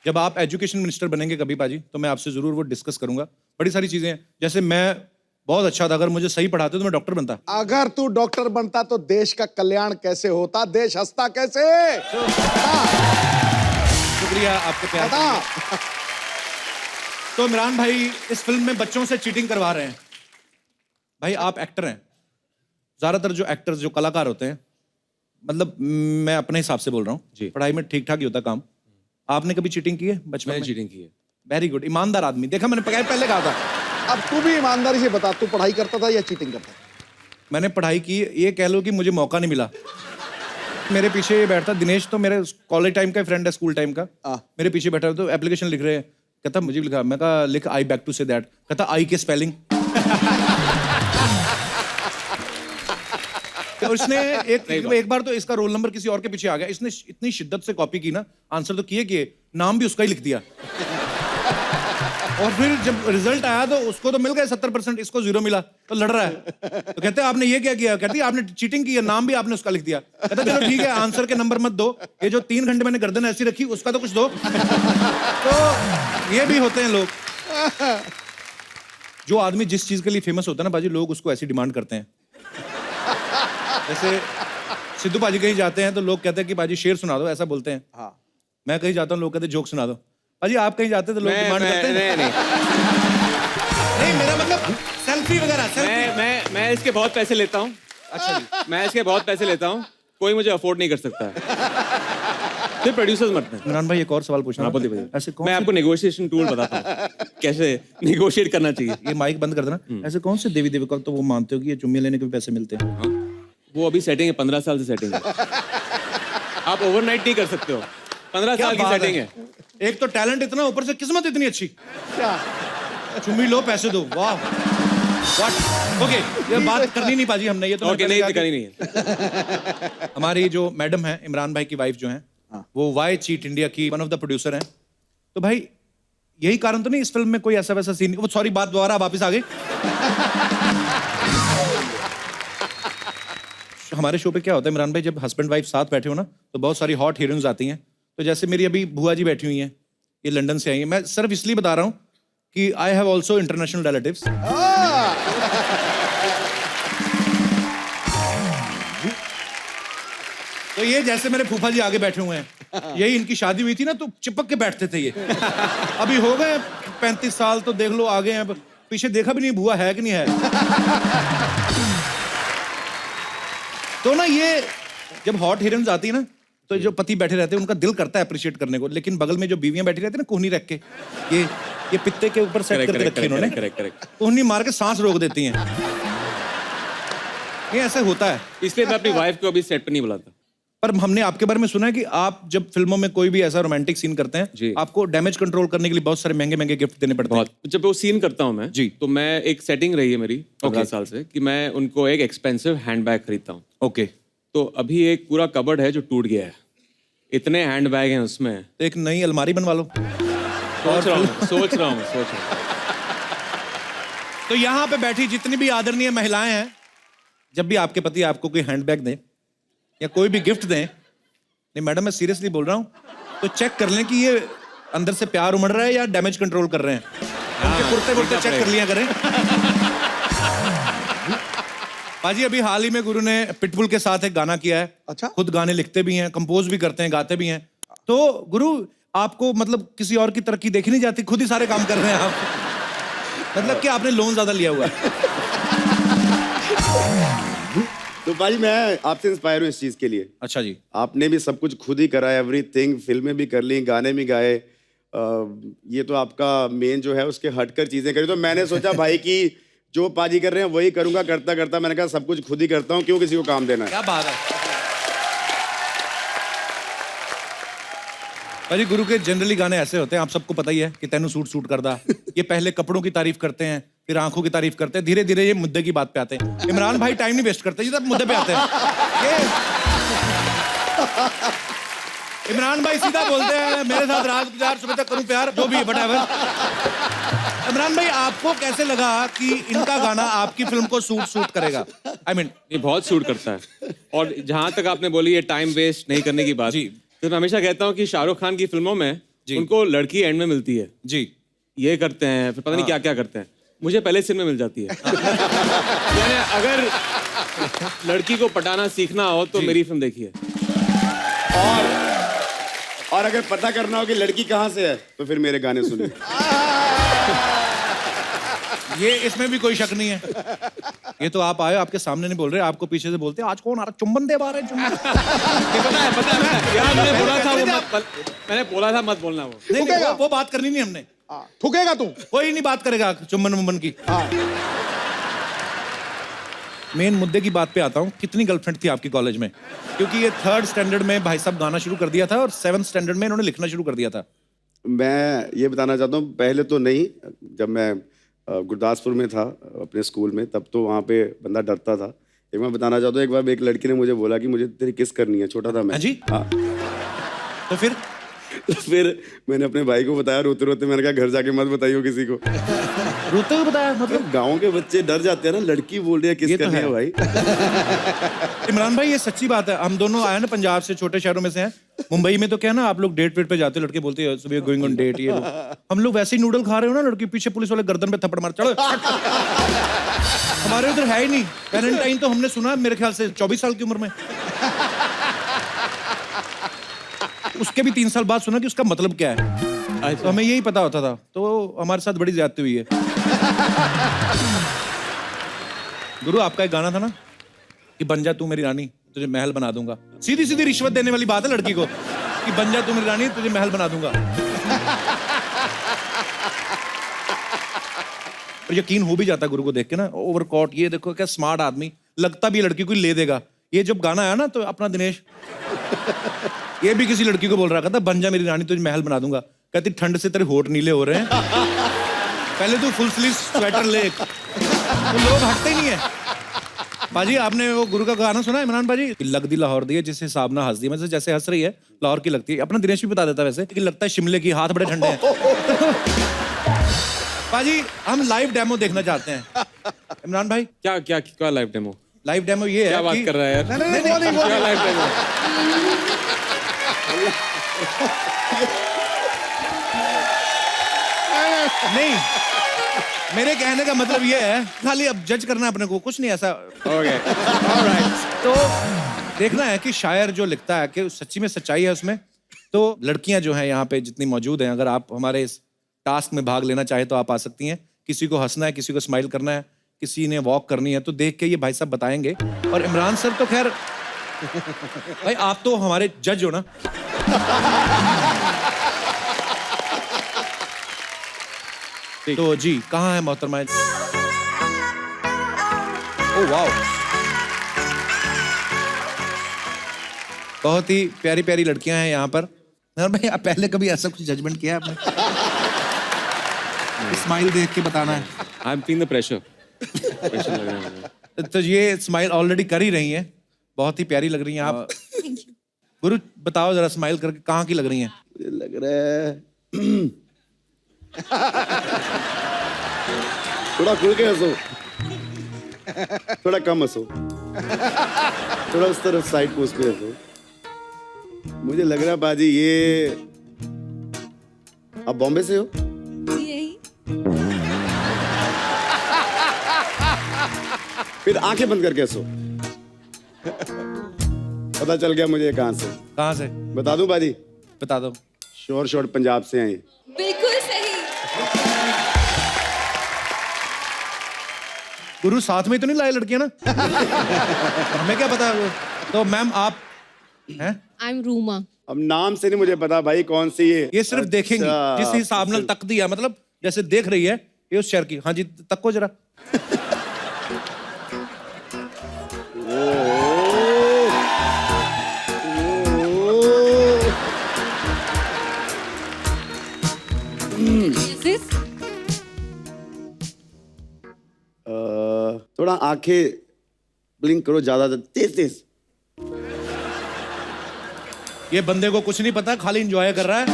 जब आप एजुकेशन मिनिस्टर बनेंगे कभी पाजी, तो मैं आपसे जरूर वो डिस्कस करूंगा। बड़ी सारी चीजें हैं, जैसे मैं बहुत अच्छा था, अगर मुझे सही पढ़ाते तो मैं डॉक्टर बनता। अगर तू डॉक्टर बनता तो देश का कल्याण कैसे होता, देश हंसता कैसे? शुक्रिया आपके प्यार के लिए। तो इमरान भाई इस फिल्म में बच्चों से चीटिंग करवा रहे हैं। भाई आप एक्टर हैं, ज्यादातर जो एक्टर्स जो कलाकार होते हैं, मतलब मैं अपने हिसाब से बोल रहा जी। हूँ, पढ़ाई में ठीक ठाक ही होता काम। आपने कभी चीटिंग की है बचपन मैंने में? चीटिंग की है। वेरी गुड, ईमानदार आदमी। देखा मैंने पहले कहा था। अब तू भी ईमानदारी से बता, तू पढ़ाई करता था या चीटिंग करता था? मैंने पढ़ाई की, ये कह लो कि मुझे मौका नहीं मिला। मेरे पीछे ये बैठता दिनेश, तो मेरे कॉलेज टाइम का फ्रेंड है, स्कूल टाइम का। मेरे पीछे बैठा तो एप्लीकेशन लिख रहे हैं, कहता मुझे भी लिखा। मैं कहा लिख आई बैक टू से दैट। कहता आई के स्पेलिंग। तो उसने एक बार तो इसका रोल नंबर किसी और के पीछे आ गया, इसने इतनी शिद्दत से कॉपी की ना, आंसर तो किए नाम भी उसका ही लिख दिया। और फिर जब रिजल्ट आया तो उसको तो मिल गए 70%, इसको 0 मिला। तो लड़ रहा है, तो कहते हैं आपने ये क्या किया? कहती है आपने चीटिंग की है, नाम भी आपने उसका लिख दिया। कहता चलो ठीक है, आंसर के नंबर मत दो, ये जो 3 घंटे मैंने गर्दन ऐसी रखी उसका तो कुछ दो। तो ये भी होते हैं लोग। जो आदमी जिस चीज के लिए फेमस होता है ना बाजी, लोग उसको ऐसी डिमांड करते हैं। जैसे सिद्धू पाजी कहीं जाते हैं तो लोग कहते हैं कि पाजी शेर सुना दो, ऐसा बोलते हैं। हाँ। मैं कहीं जाता हूँ, लोग कहते हैं जोक सुना दो। पाजी आप कहीं जाते हैं तो लोग डिमांड करते हैं। नहीं मेरा मतलब सेल्फी वगैरह, सेल्फी। मैं इसके बहुत पैसे लेता हूँ। अच्छा जी, मैं इसके बहुत पैसे लेता हूँ, कोई मुझे अफोर्ड नहीं कर सकता है। फिर प्रोड्यूसर्स मरते हैं। इमरान भाई एक और सवाल पूछना। ऐसे कौन मैं आपको नेगोशिएशन टूल बताता हूँ कैसे नेगोशिएट करना चाहिए। ये माइक बंद कर देना। ऐसे कौन से देवी देवता तो वो मानते हो कि ये चुम्मी लेने के भी पैसे मिलते हैं? हाँ? वो अभी सेटिंग है, 15 साल से सेटिंग है। आप ओवरनाइट नहीं कर सकते हो, 15 साल की सेटिंग है। एक तो टैलेंट इतना, ऊपर से किस्मत इतनी अच्छी। चुम्मी लो पैसे दो, वाह व्हाट। ओके, ये बात करनी नहीं पाजी हमने, ये तो ओके नहीं करनी नहीं है। हमारी जो मैडम है, इमरान भाई की वाइफ जो है, वो वाई चीट इंडिया की वन ऑफ द प्रोड्यूसर हैं। तो भाई यही कारण तो नहीं इस फिल्म में कोई ऐसा वैसा सीन? वो सॉरी, बात दोबारा वापस आ गई। हमारे शो पे क्या होता है इमरान भाई, जब हस्बैंड वाइफ साथ बैठे हो ना, तो बहुत सारी हॉट हीरोइंस आती हैं। तो जैसे मेरी अभी बुआ जी बैठी हुई हैं, ये लंदन से आई हैं। मैं सिर्फ इसलिए बता रहा हूँ कि I have also international relatives. तो ये जैसे मेरे फूफा जी आगे बैठे हुए हैं, यही इनकी शादी हुई थी ना, तो चिपक के बैठते थे ये। अभी हो गए 35 साल, तो देख लो आगे हैं, पीछे देखा भी नहीं बुआ है कि नहीं है। तो ना ये जब हॉट हीरोइंस आती है ना, तो जो पति बैठे रहते हैं उनका दिल करता है अप्रिशिएट करने को, लेकिन बगल में जो बीवियां बैठी रहती है ना कोहनी रख के, ये पित्ते के ऊपर सेट करके रखी इन्होंने, कोहनी मार के सांस रोक देती हैं। ये ऐसा होता है। इसलिए मैं अपनी वाइफ को अभी सेट पे नहीं बुलाता। पर हमने आपके बारे में सुना है कि आप जब फिल्मों में कोई भी ऐसा रोमांटिक सीन करते हैं, आपको डैमेज कंट्रोल करने के लिए बहुत सारे महंगे महंगे गिफ्ट देने पड़ते हैं। जब वो सीन करता हूँ मैं जी, तो मैं एक सेटिंग रही है मेरी 15 साल से कि मैं उनको एक एक्सपेंसिव हैंडबैग खरीदता हूँ। ओके। तो अभी एक पूरा कबर्ड है जो टूट गया है, इतने हैंडबैग हैं उसमें। तो एक नई अलमारी बनवा लो। सोच रहा हूँ। तो यहाँ पे बैठी जितनी भी आदरणीय महिलाएं हैं, जब भी आपके पति आपको कोई हैंडबैग दें या कोई भी गिफ्ट दें, नहीं मैडम मैं सीरियसली बोल रहा हूँ, तो चेक कर लें कि ये अंदर से प्यार उमड़ रहा है या डैमेज कंट्रोल कर रहे हैं। उनके कुर्ते वुर्ते चेक कर लिया करें। बाजी अभी हाल ही में गुरु ने पिटबुल के साथ एक गाना किया है। अच्छा। खुद गाने लिखते भी हैं, कंपोज भी करते हैं, गाते भी हैं। तो गुरु आपको मतलब किसी और की तरक्की देखी नहीं जाती, खुद ही सारे काम कर रहे हैं आप। मतलब कि आपने लोन ज्यादा लिया हुआ है। तो भाई मैं आपसे इंस्पायर हूँ इस चीज के लिए। अच्छा जी। आपने भी सब कुछ खुद ही करा, एवरीथिंग, फिल्में भी कर ली, गाने भी गाए। ये तो आपका मेन जो है उसके हटकर चीजें करी। तो मैंने सोचा भाई कि जो पाजी कर रहे हैं वही करूंगा। करता करता मैंने कहा सब कुछ खुद ही करता हूँ, क्यों किसी को काम देना है। क्या बात है। भाई गुरु के जनरली गाने ऐसे होते हैं, आप सबको पता ही है कि तेनू सूट सूट करदा। ये पहले कपड़ों की तारीफ करते हैं, फिर आंखों की तारीफ करते हैं, धीरे धीरे ये मुद्दे की बात पे आते हैं। इमरान भाई टाइम नहीं वेस्ट करते, ये सब मुद्दे पे आते हैं। इमरान भाई सीधा बोलते हैं मेरे साथ रात गुजार सुबह तक करूं प्यार जो भी व्हाटएवर। इमरान भाई आपको कैसे लगा कि इनका गाना आपकी फिल्म को सूट करेगा? आई मीन ये बहुत सूट करता है। और जहां तक आपने बोली ये टाइम वेस्ट नहीं करने की बात, जी। तो मैं हमेशा कहता हूँ कि शाहरुख खान की फिल्मों में जी। उनको लड़की एंड में मिलती है, जी ये करते हैं, फिर पता नहीं क्या क्या करते हैं, मुझे पहले सीन में मिल जाती है। यानी अगर लड़की को पटाना सीखना हो तो जी। मेरी फिल्म देखिए। और अगर पता करना हो कि लड़की कहाँ से है तो फिर मेरे गाने सुनिए। ये इसमें भी कोई शक नहीं है। ये तो आप आए आपके सामने नहीं बोल रहे, आपको पीछे से बोलते हैं आज कौन आ रहा, चुम्बन दे रहे हैं चुम्बन। पता है यार, मैंने बोला था मैंने बोला था मत बोलना वो। नहीं, वो बात करनी नहीं हमने। थूकेगा तू? कोई नहीं बात करेगा चुम्बन मुम्बन की। मेन मुद्दे की बात पे आता हूँ, कितनी गर्लफ्रेंड थी आपकी कॉलेज में? क्योंकि ये 3rd स्टैंडर्ड में भाई साहब गाना शुरू कर दिया था और 7th स्टैंडर्ड में इन्होंने लिखना शुरू कर दिया था। मैं ये बताना चाहता हूँ, पहले तो नहीं, जब मैं गुरदासपुर में था अपने स्कूल में, तब तो वहाँ पे बंदा डरता था। एक मैं बताना चाहता हूँ, एक बार एक लड़की ने मुझे बोला कि मुझे तेरी किस करनी है, छोटा था मैं। हाँ जी? हाँ। तो फिर मैंने अपने भाई को बताया, रोते रोते मैंने कहा घर जाके मत बताइयो किसी को। रोते हुए बताया? मतलब गाँव के बच्चे डर जाते हैं ना, लड़की बोल रही है किस करनी है भाई। इमरान भाई ये सच्ची बात है, हम दोनों आए ना पंजाब से, छोटे शहरों में से हैं। मुंबई में तो क्या ना, आप लोग डेट वेट पे जाते हो, लड़के बोलते हैं सुबह गोइंग ऑन डेट, ये वो। हम लोग वैसे ही नूडल खा रहे हो ना, लड़की पीछे पुलिस वाले गर्दन पे थप्पड़ मार, चलो। हमारे उधर है ही नहीं। वैलेंटाइन तो हमने सुना मेरे ख्याल से 24 साल की उम्र में, उसके भी 3 साल बाद सुना कि उसका मतलब क्या है। तो हमें यही पता होता था, तो हमारे साथ बड़ी ज्यादती हुई है। गुरु आपका एक गाना था ना कि बन जा तू मेरी रानी तुझे महल बना दूंगा। सीधी सीधी रिश्वत देने वाली बात है लड़की को कि बन जा तू मेरी रानी तुझे महल बना दूंगा। और यकीन हो भी जाता गुरु को देख के ना, ओवरकोट, ये देखो क्या स्मार्ट आदमी, लगता भी लड़की को ले देगा। ये जब गाना आया ना तो अपना दिनेश ये भी किसी लड़की को बोल रहा था, बन जा मेरी रानी तुझे महल बना दूंगा। कहती ठंड से तेरे होठ नीले हो रहे हैं, पहले तू फुल स्लीव स्वेटर ले। तो लोग हटते ही नहीं है। बाजी आपने वो गुरु का गाना सुना इमरान बाजी, लग दी लाहौर दी है जिस हिसाब ना हंस दी, मतलब जैसे हंस रही है लाहौर की लगती है। अपना दिनेश भी बता देता वैसे कि लगता है शिमले की, हाथ बड़े ठंडे हैं। बाजी हम लाइव डेमो देखना चाहते हैं। इमरान भाई क्या क्या क्या लाइव डेमो? लाइव डेमो ये है क्या बात कर रहा है यार? क्या लाइव डेमो? नहीं, मेरे कहने का मतलब ये है, खाली अब जज करना है अपने को, कुछ नहीं ऐसा। Okay alright. तो देखना है कि शायर जो लिखता है कि सच्ची में सच्चाई है उसमें। तो लड़कियां जो हैं यहाँ पे जितनी मौजूद हैं, अगर आप हमारे इस टास्क में भाग लेना चाहे तो आप आ सकती हैं। किसी को हंसना है, किसी को स्माइल करना है, किसी ने वॉक करनी है, तो देख के ये भाई साहब बताएंगे। और इमरान सर तो खैर भाई आप तो हमारे जज हो ना। तो जी कहाँ है मोहतरमा? ओह वाओ, बहुत ही प्यारी प्यारी लड़कियां हैं यहाँ पर। भाई आप पहले कभी ऐसा कुछ जजमेंट किया है आपने? स्माइल देख के बताना है। I am feeling the pressure लग रहा है मुझे। तो ये स्माइल ऑलरेडी कर ही रही हैं, बहुत ही प्यारी लग रही हैं आप। गुरु बताओ जरा स्माइल करके कहाँ की लग रही हैं? मुझे लग रहा है थोड़ा खुल के हंसो, थोड़ा कम हंसो, थोड़ा उस तरफ साइड पोस्ट पे हंसो। मुझे लग रहा है बाजी ये आप बॉम्बे से हो? फिर आंखें बंद करके हंसो। पता चल गया मुझे कहां से। कहाँ से? बता दूं बाजी? बता दो। शोर शॉट पंजाब से आए। बिल्कुल सही। गुरु साथ में तो नहीं लाए लड़कियां ना? हमें क्या पता। तो मैम आप हैं? I am Ruma. अब नाम से नहीं मुझे पता भाई कौन सी ये सिर्फ देखेंगी अच्छा, जिस हिसाब ਨਾਲ तक दिया, मतलब जैसे देख रही है ये उस शहर की। हाँ जी तको जरा। थोड़ा आंखें ब्लिंक करो, ज्यादा तेज तेज। ये बंदे को कुछ नहीं पता, खाली एंजॉय कर रहा है।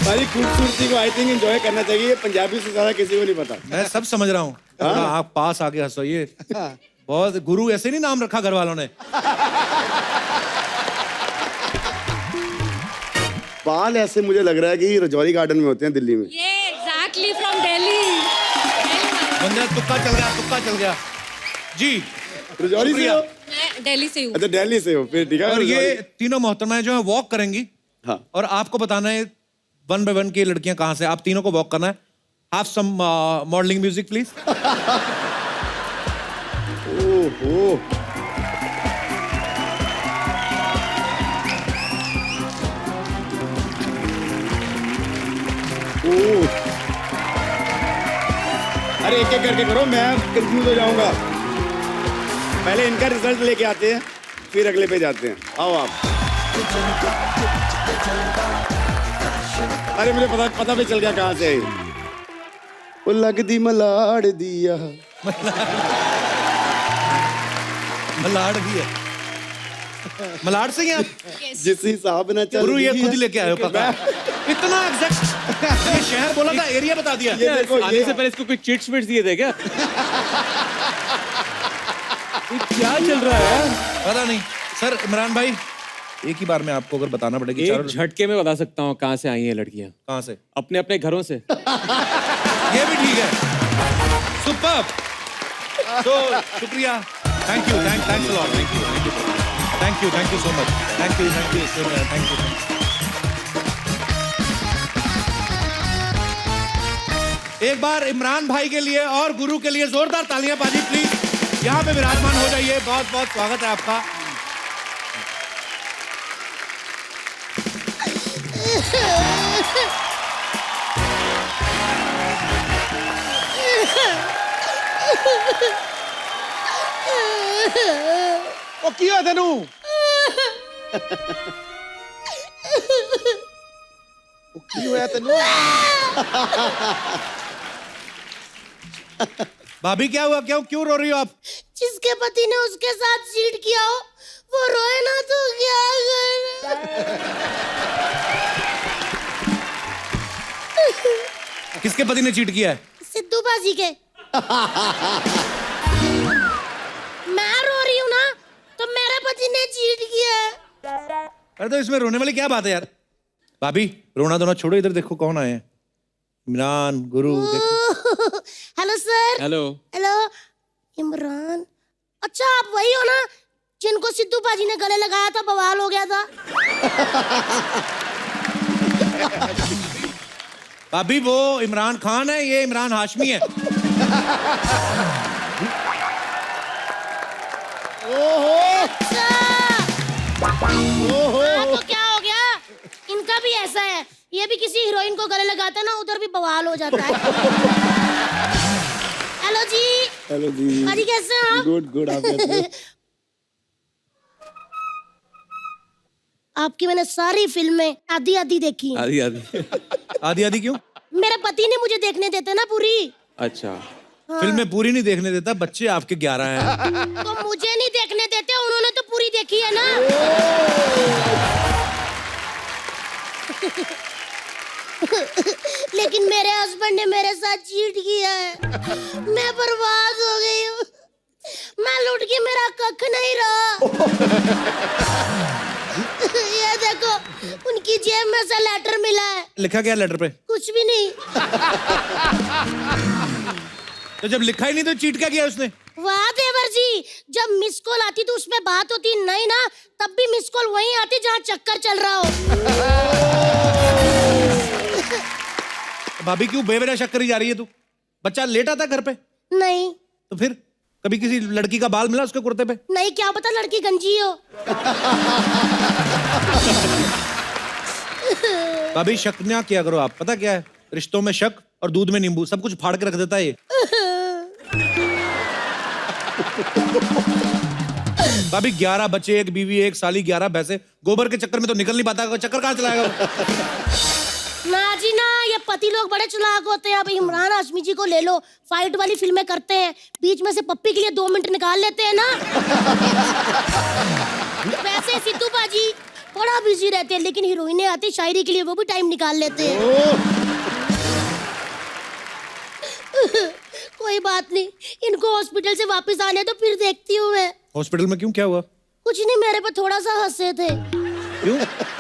भाई खूबसूरती को आई थिंक एंजॉय करना चाहिए, पंजाबी से ज्यादा किसी को नहीं पता। मैं सब समझ रहा हूँ। आप पास आके हंसो, ये बहुत गुरु ऐसे नहीं नाम रखा घर वालों ने। बाल ऐसे मुझे लग रहा है कि रजौरी गार्डन में होते हैं दिल्ली में। ये एग्जैक्टली फ्रॉम दिल्ली। बंदा तुक्का चल गया, तुक्का चल गया जी। रजौरी से हो? मैं दिल्ली से हूँ। अच्छा दिल्ली से हो, फिर ठीक है। और ये तीनों मोहतरमाएं जो है वॉक करेंगी। हाँ। और आपको बताना है 1 by 1 की लड़कियां कहाँ से, आप तीनों को वॉक करना है। Have some modelling music please. ओहो अरे एक एक करके करो, मैं कंफ्यूज हो जाऊंगा। पहले इनका रिजल्ट लेके आते हैं, फिर अगले पे जाते हैं। आओ आप। अरे मुझे पता भी चल गया कहाँ से। वो लगदी मलाड़ दिया। मलाड़ भी है। मलाड़ से ही आप? जिस हिसाब ना चल गुरु ये खुद ही लेके आए हो पक्का। इतना एग्जैक्ट ये शहर बोला था, एरिया बता दिया। ये देखो, आने से पहले इसको कोई चिट्स विट्स दिए थे क्या? क्या चल रहा है? पता नहीं सर। इमरान भाई एक ही बार में आपको अगर बताना पड़ेगी, एक झटके में बता सकता हूँ कहाँ से आई हैं लड़कियाँ। कहाँ से? अपने अपने घरों से। ये भी ठीक है। सुपर। तो शुक्रिया, thank you, thanks a lot, thank you so much, thank you so much, thank you. एक बार इमरान भाई के लिए और गुरु के लिए जोरदार तालियां बाजी प्लीज। यहाँ पे विराजमान हो जाइए, बहुत बहुत स्वागत है आपका। ओ की होया तेनू? ओ की होया तेनू? भाभी क्या हुआ, क्यों रो रही हो आप? जिसके पति ने उसके साथ चीट किया हो वो रोए ना तो क्या करे? किसके पति ने चीट किया है? सिद्धू बाजी के। मैं रो रही हूँ ना तो मेरे पति ने चीट किया है। अरे तो इसमें रोने वाली क्या बात है यार? भाभी रोना धोना छोड़ो, इधर देखो कौन आए हैं। इमरान, गुरु देखो। Hello sir. Hello. Hello Imran. अच्छा आप वही हो ना जिनको सिद्धू बाजी ने गले लगाया था, बवाल हो गया था? भाभी वो इमरान खान है, ये इमरान हाशमी है। अच्छा। हाँ, तो क्या हो गया? इनका भी ऐसा है, ये भी किसी हीरोइन को गले लगाता है ना, उधर भी बवाल हो जाता है। हेलो जी। हेलो जी। अजी कैसे हैं आप? गुड आप कैसे हो? आपकी मैंने सारी फिल्में आधी आधी देखी हैं। आदि आदि। आधी आधी क्यों? मेरे पति ने मुझे देखने देते ना पूरी। अच्छा। फिल्में पूरी नहीं देखने देता, बच्चे आपके 11 हैं। तो मुझे नहीं देखने देते, उन्होंने तो पूरी देखी है ना। लेकिन मेरे हस्बैंड ने मेरे साथ चीट किया है। मैं बर्बाद हो गई हूँ। मैं लुट के मेरा कख नहीं रहा। ये देखो उनकी जेब में से लेटर मिला है। लिखा क्या लेटर पे? कुछ भी नहीं। तो जब लिखा ही नहीं तो चीट क्या किया उसने? वाह देवर जी, जब मिस कॉल आती तो उसमें बात होती, नहीं ना तब भी मिस कॉल वहीं आती जहाँ चक्कर चल रहा हो। भाभी क्यों बेवजह शक करी जा रही है तू? बच्चा लेटा था घर पे? नहीं। तो फिर कभी किसी लड़की का बाल मिला उसके कुर्ते पे? नहीं, क्या पता लड़की गंजी हो। भाभी शक ना किया करो आप, पता क्या है रिश्तों में शक और दूध में नींबू सब कुछ फाड़ के रख देता है ये। भाभी 11 बच्चे, एक बीवी, एक साली, 11 भैंसे, गोबर के चक्कर में तो निकल नहीं पाता, चक्कर कहाँ चलाएगा वो? ना जी ना, ये पति लोग बड़े चालाक होते हैं। अब इमरान हाशमी जी को ले लो, फाइट वाली फिल्में करते हैं, बीच में से पप्पी के लिए 2 मिनट निकाल लेते हैं ना। वैसे सिद्धू बाजी बड़ा बिजी रहते हैं, लेकिन हीरोइनें आती शायरी के लिए वो भी टाइम निकाल लेते हैं। कोई बात नहीं, इनको हॉस्पिटल से वापस आने तो फिर देखती हूँ मैं। हॉस्पिटल में क्यों, क्या हुआ? कुछ नहीं, मेरे पे थोड़ा सा हंसे थे। क्यों?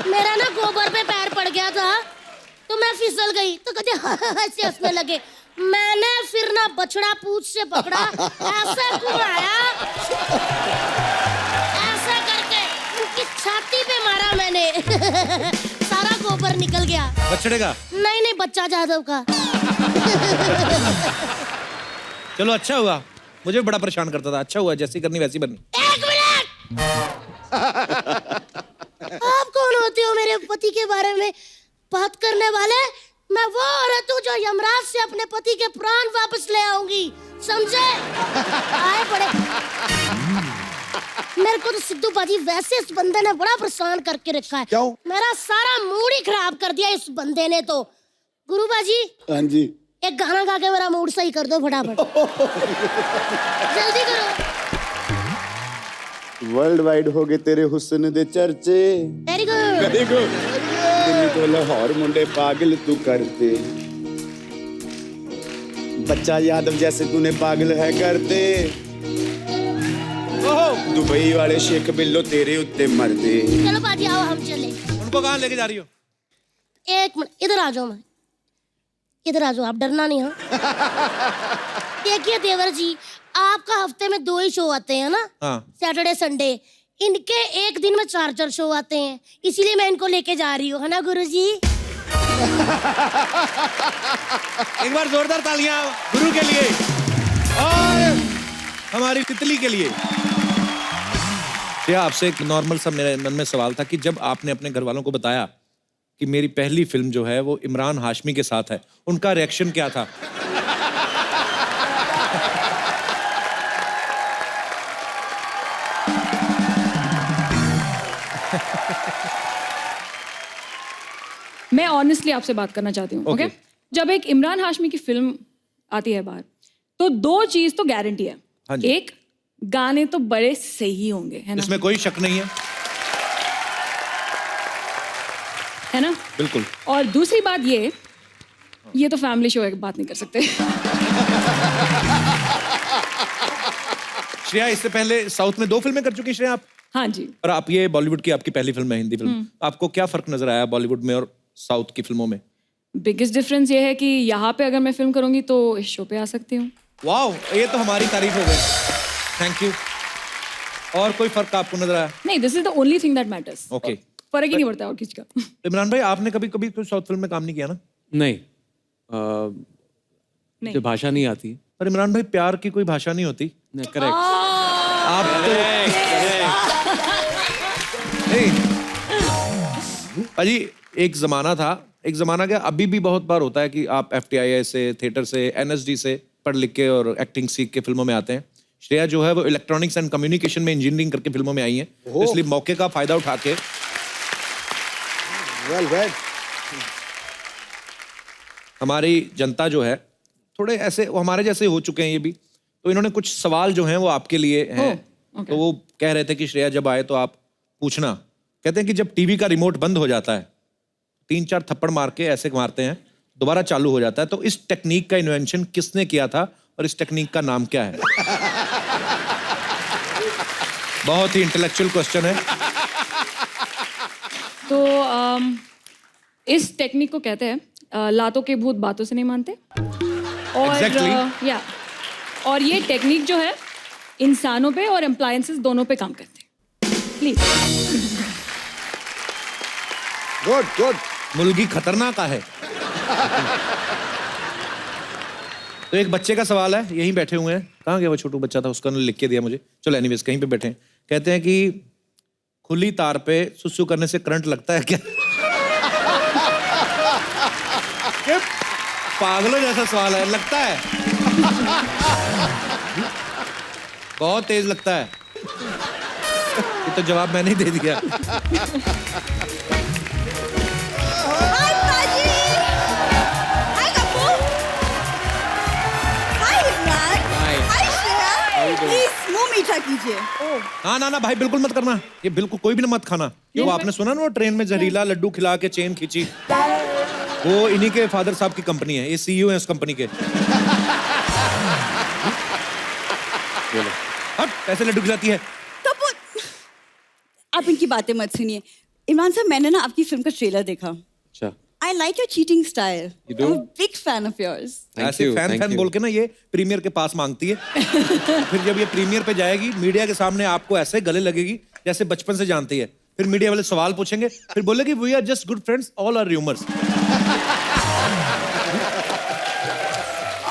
मेरा ना गोबर पे पैर पड़ गया था तो मैं फिसल गई, तो कहते ऐसे हंसने लगे। मैंने फिर ना बछड़ा पूंछ से पकड़ा, ऐसे घुमाया, ऐसे करके उनकी छाती पे मारा मैंने। सारा गोबर निकल गया। बछड़े का? नहीं नहीं, बच्चा जादव का। चलो अच्छा हुआ, मुझे बड़ा परेशान करता था। अच्छा हुआ, जैसी करनी वैसी बननी। एक मिनट, आप कौन होते हो मेरे पति के बारे में बात करने वाले? मैं वो औरत हूँ जो यमराज से अपने पति के प्राण वापस ले आऊंगी, समझे? आए बड़े। मेरे को तो सिद्धू बाजी वैसे इस बंदे ने बड़ा परेशान करके रखा है। क्यों? मेरा सारा मूड ही खराब कर दिया इस बंदे ने तो। गुरु बाजी, हाँ जी, एक गाना गा के मेरा मूड सही कर दो फटाफट। जल्दी करो। वर्ल्ड वाइड हो गए तेरे हुस्न दे चर्चे, very good. Very good. Delhi तो लाहौर मुंडे पागल तू करते, बच्चा यादव जैसे तूने पागल है करते, दुबई वाले शेख बिल्लो तेरे उत्ते मरते। चलो बाजी आओ हम चले। उनको कहाँ लेके जा रही हो? एक मिनट, इधर आ जाओ। मैं इधर आ जाओ, आप डरना नहीं। हाँ देखिए देवर जी, आपका हफ्ते में 2 ही शो आते हैं ना, हाँ। Saturday Sunday. इनके एक दिन में 4 शो आते हैं, इसीलिए मैं इनको लेके जा रही हूँ, है ना गुरुजी? एक बार जोरदार तालियां गुरु के लिए और हमारी तितली के लिए। आपसे एक नॉर्मल सा मेरे मन में सवाल था कि जब आपने अपने घर वालों को बताया कि मेरी पहली फिल्म जो है वो इमरान हाशमी के साथ है, उनका रिएक्शन क्या था? मैं ऑनेस्टली आपसे बात करना चाहती हूँ, ओके? जब एक इमरान हाशमी की फिल्म आती है बाहर, तो 2 चीज तो गारंटी है। हाँ जी। एक, गाने तो बड़े सही होंगे, है ना? इसमें कोई शक नहीं है, है ना? बिल्कुल। और दूसरी बात ये तो फैमिली शो है, बात नहीं कर सकते। श्रेया इससे पहले साउथ में 2 फिल्में कर चुकी श्रेया आप? हाँ जी। और आप ये बॉलीवुड की आपकी पहली फिल्म है, हिंदी फिल्म। आपको क्या फर्क नजर आया बॉलीवुड में और साउथ की फिल्मों में? बिगेस्ट डिफरेंस ये है कि यहाँ पे अगर मैं फिल्म करूंगी तो इस शो पे आ सकती हूँ। वाओ, ये तो हमारी तारीफ हो गई, थैंक यू। और कोई फर्क आपको नजर आया? नहीं, this is the only thing that matters. Okay, फर्क ही नहीं पड़ता और किसी का। इमरान भाई आपने कभी कभी कोई साउथ फिल्म में काम नहीं किया ना? नहीं, मुझे भाषा नहीं आती। पर इमरान भाई प्यार की कोई भाषा नहीं होती। करेक्ट। आप तो नहीं अजी, एक जमाना था, एक जमाना क्या अभी भी बहुत बार होता है कि आप FTII से, थिएटर से, NSD से पढ़ लिख के और एक्टिंग सीख के फिल्मों में आते हैं। श्रेया जो है वो इलेक्ट्रॉनिक्स एंड कम्युनिकेशन में इंजीनियरिंग करके फिल्मों में आई हैं, इसलिए मौके का फायदा उठा के हमारी जनता जो है थोड़े ऐसे वो हमारे जैसे हो चुके हैं ये भी, तो इन्होंने कुछ सवाल जो हैं वो आपके लिए हैं। तो वो कह रहे थे कि श्रेया जब आए तो आप पूछना। कहते हैं कि जब टीवी का रिमोट बंद हो जाता है, 3-4 थप्पड़ मार के ऐसे मारते हैं, दोबारा चालू हो जाता है, तो इस टेक्निक का इन्वेंशन किसने किया था और इस टेक्निक का नाम क्या है? बहुत ही इंटेलेक्चुअल क्वेश्चन है। तो इस टेक्निक को कहते हैं लातों के भूत बातों से नहीं मानते। और Exactly. और ये टेक्निक जो है इंसानों पे और एम्प्लायंसेस दोनों पे काम करते हैं। प्लीज। Good good. मुर्गी खतरनाक है। तो एक बच्चे का सवाल है, यहीं बैठे हुए हैं, कहाँ गया वो छोटू बच्चा था, उसका लिख के दिया मुझे। चलो एनीवेज कहीं पे बैठे हैं। कहते हैं कि खुली तार पे सुसु करने से करंट लगता है क्या? पागलों जैसा सवाल है, लगता है बहुत तेज लगता है। ये तो जवाब मैंने ही दे दिया। Hi, Paji. Hi, Kapu. Hi, Imran. Hi. Hi, Shreya. How are please मुंह मीठा कीजिए। ना ना ना भाई बिल्कुल मत करना, ये बिल्कुल कोई भी ना मत खाना। वो आपने सुना ना वो ट्रेन में जहरीला लड्डू खिला के चेन खींची, वो इन्हीं के फादर साहब की कंपनी है, ये सीईओ है उस कंपनी के। हट, कैसे लड्डू खिलाती है? कपूर, आप इनकी बातें मत सुनिए। इमरान साहब, मैंने ना आपकी फिल्म का ट्रेलर देखा। अच्छा, I like your cheating style. You do? I'm a big fan of yours. ऐसे फैन बोल के ना ये प्रीमियर के पास मांगती है। फिर जब ये प्रीमियर पे जाएगी मीडिया के सामने आपको ऐसे गले लगेगी जैसे बचपन से जानती है। फिर मीडिया वाले सवाल पूछेंगे, फिर बोलेगी we are just good friends, all are rumours.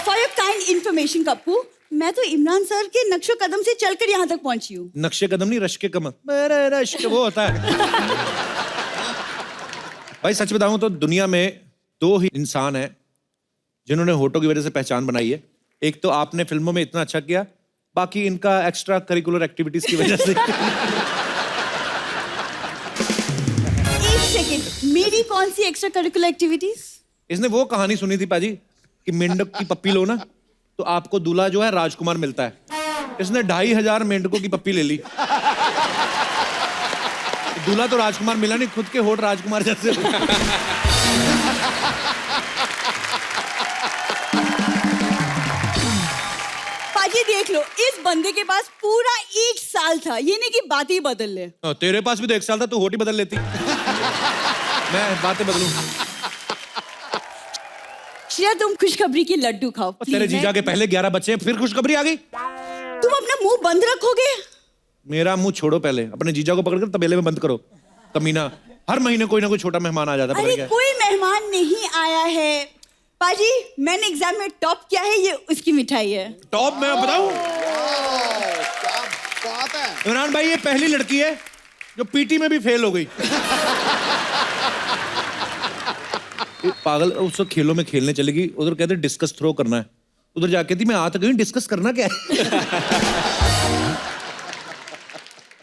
For your kind information, Kappu, मैं तो इमरान सर के नक्शो कदम से चलकर यहाँ तक पहुंची हूँ। नक्शे कदम नहीं, रश्के कमर। मेरे रश्क वो होता है। भाई सच बताऊं तो दुनिया में दो ही इंसान हैं जिन्होंने होठों की वजह से पहचान बनाई है। एक तो आपने फिल्मों में इतना अच्छा किया, बाकी इनका एक्स्ट्रा करिकुलर एक्टिविटीज की वजह से। एक सेकंड, मेरी कौन सी एक्स्ट्रा करिकुलर एक्टिविटीज? इसने वो कहानी सुनी थी पाजी कि मेंढक की पप्पी लो ना तो आपको दूल्हा जो है राजकुमार मिलता है। इसने 2500 मेंढकों की पप्पी ले ली, दूल्हा तो राजकुमार मिला नहीं, खुद के होठ राजकुमार जैसे। पाजी देख लो, इस बंदे के पास पूरा 1 साल था, ये नहीं कि बातें ही बदल ले। तेरे पास भी तो 1 साल था, तू होठ ही बदल लेती। मैं बातें बदलूं? श्रेया, तुम खुशखबरी की लड्डू खाओ। तेरे जीजा के पहले 11 बच्चे हैं, फिर खुशखबरी आ गई। तुम अपना मुंह बंद रखोगे? मेरा मुंह छोड़ो, पहले अपने जीजा को पकड़कर तबेले में बंद करो। कमीना, हर महीने कोई ना कोई छोटा मेहमान आ जाता है। अरे कोई मेहमान नहीं आया है पाजी, मैंने एग्जाम में टॉप किया है, ये उसकी मिठाई है। टॉप मैं बताऊं? क्या बात है इमरान भाई, ये पहली लड़की है जो पीटी में भी फेल हो गई। पागल, उस खेलों में खेलने चलेगी, उधर कहते डिस्कस थ्रो करना है, उधर जाके थी मैं आ तो गई, डिस्कस करना क्या है?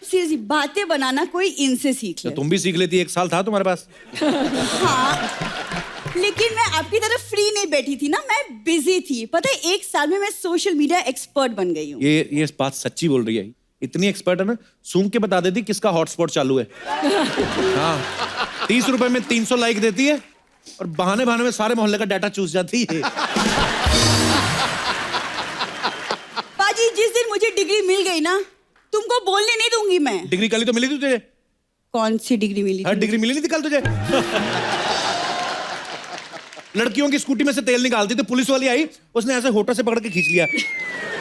सीरियसली, बातें बनाना कोई इनसे सीख ले। तो तुम भी सीख लेती, 1 साल था तुम्हारे पास। हाँ, लेकिन मैं आपकी तरफ फ्री नहीं बैठी थी ना, मैं बिजी थी। पता है, 1 साल में मैं सोशल मीडिया एक्सपर्ट बन गई हूँ। ये बात सच्ची बोल रही है, इतनी एक्सपर्ट है ना, सूंघ के बता देती किसका हॉटस्पॉट चालू है। हाँ, 30 रुपए में 300 लाइक देती है और बहाने में सारे मोहल्ले का डाटा चूस जाती है। पाजी, जिस दिन मुझे डिग्री मिल गई ना, तुमको बोलने नहीं दूंगी मैं। डिग्री कल ही तो मिली थी तुझे। कौन सी डिग्री मिली? हर डिग्री मिली नहीं थी कल तुझे। लड़कियों की स्कूटी में से तेल निकालती तो पुलिस वाली आई, उसने ऐसे होठों से पकड़ के खींच लिया,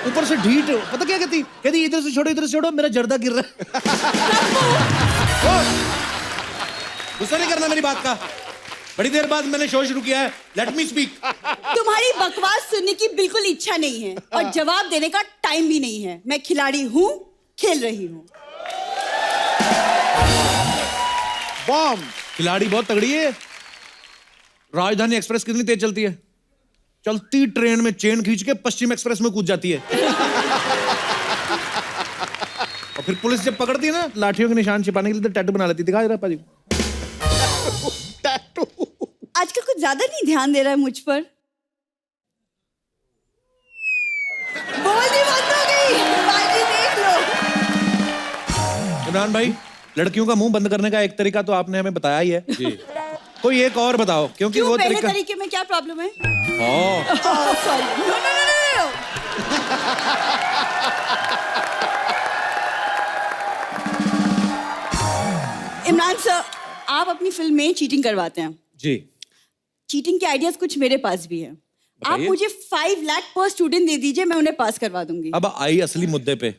ऊपर से ढीठ। पता क्या कहती इधर से छोड़ो, इधर से छोड़ो, मेरा जर्दा गिर रहा है। गुस्सा नहीं करना मेरी बात का, बड़ी देर बाद मैंने शो शुरू किया है, लेट मी स्पीक। तुम्हारी बकवास सुनने की बिल्कुल इच्छा नहीं है और जवाब देने का टाइम भी नहीं है। मैं खिलाड़ी हूँ, खेल रही हूँ। बॉम्ब। खिलाड़ी बहुत तगड़ी है। राजधानी एक्सप्रेस कितनी तेज चलती है? चलती ट्रेन में चेन खींच के पश्चिम एक्सप्रेस में कूद जाती है। और फिर पुलिस जब पकड़ती है ना, लाठियों के निशान छिपाने के लिए तो टैटू बना लेती। दिखा जरा पाजी टैटू। आजकल कुछ ज्यादा नहीं ध्यान दे रहा है मुझ पर। बोलनी बंद हो गई। बाजी देख लो। इमरान भाई, लड़कियों का मुंह बंद करने का एक तरीका तो आपने हमें बताया ही है जी। कोई एक और बताओ, क्योंकि क्यों, वो पहले तरीका। तरीके में क्या प्रॉब्लम है? Sorry, no. इमरान सर, आप अपनी फिल्म में चीटिंग करवाते हैं जी। चीटिंग के आइडियाज कुछ मेरे पास भी हैं। आप मुझे 5 लाख पर स्टूडेंट दे दीजिए, मैं उन्हें पास करवा दूंगी। अब आई असली मुद्दे पे।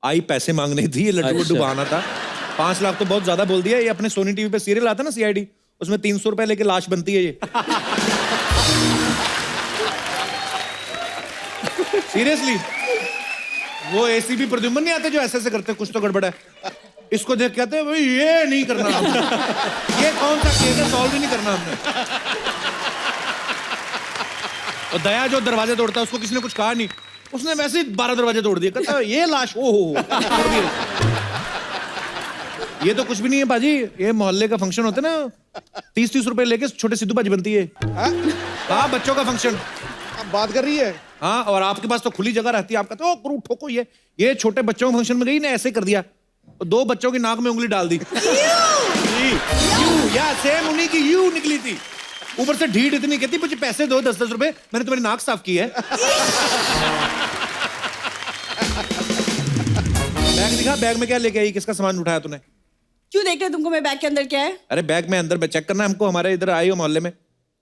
आई पैसे मांगनी थी, ये लड्डू को डुबाना था। 5 लाख तो बहुत ज्यादा बोल दिया। ये अपने सोनी टीवी पे सीरियल आता ना CID, उसमें 300 रुपए लेके लाश बनती है ये। सीरियसली, वो ACP प्रद्युम्न नहीं आते जो ऐसे करते, कुछ तो गड़बड़ है। इसको देख कहते हैं भाई ये नहीं करना हमने। ये कौन सा केस है, सॉल्व ही नहीं करना हमने। और दया जो दरवाजे तोड़ता है, उसको किसी ने कुछ कहा नहीं, उसने वैसे ही 12 दरवाजे तोड़ दिए। कहता है ये लाश, ओ हो तोड़ दिए। ये तो कुछ भी नहीं है बाजी, ये मोहल्ले का फंक्शन होता है ना, 30-30 रुपए लेके छोटे सिद्धू बाजी बनती है। हाँ, बच्चों का फंक्शन। बात कर रही है। हाँ, और आपके पास तो खुली जगह रहती है, आप कहते हो करूँ ठोको ये छोटे बच्चों के फंक्शन में गई ना, ऐसे कर दिया, तो 2 बच्चों की नाक में उंगली डाल दी। या सेम उन्हीं की यू निकली थी, ऊपर से ढीठ इतनी, कहती मुझे पैसे दो 10-10 रुपए, मैंने तुम्हारी नाक साफ की है। बैग दिखा, बैग में क्या लेके आई, किसका सामान उठाया तूने? क्यों देख रहे तुमको मैं बैग के अंदर क्या है? अरे बैग में अंदर में चेक करना हमको, हमारे इधर आए हो मोहल्ले में,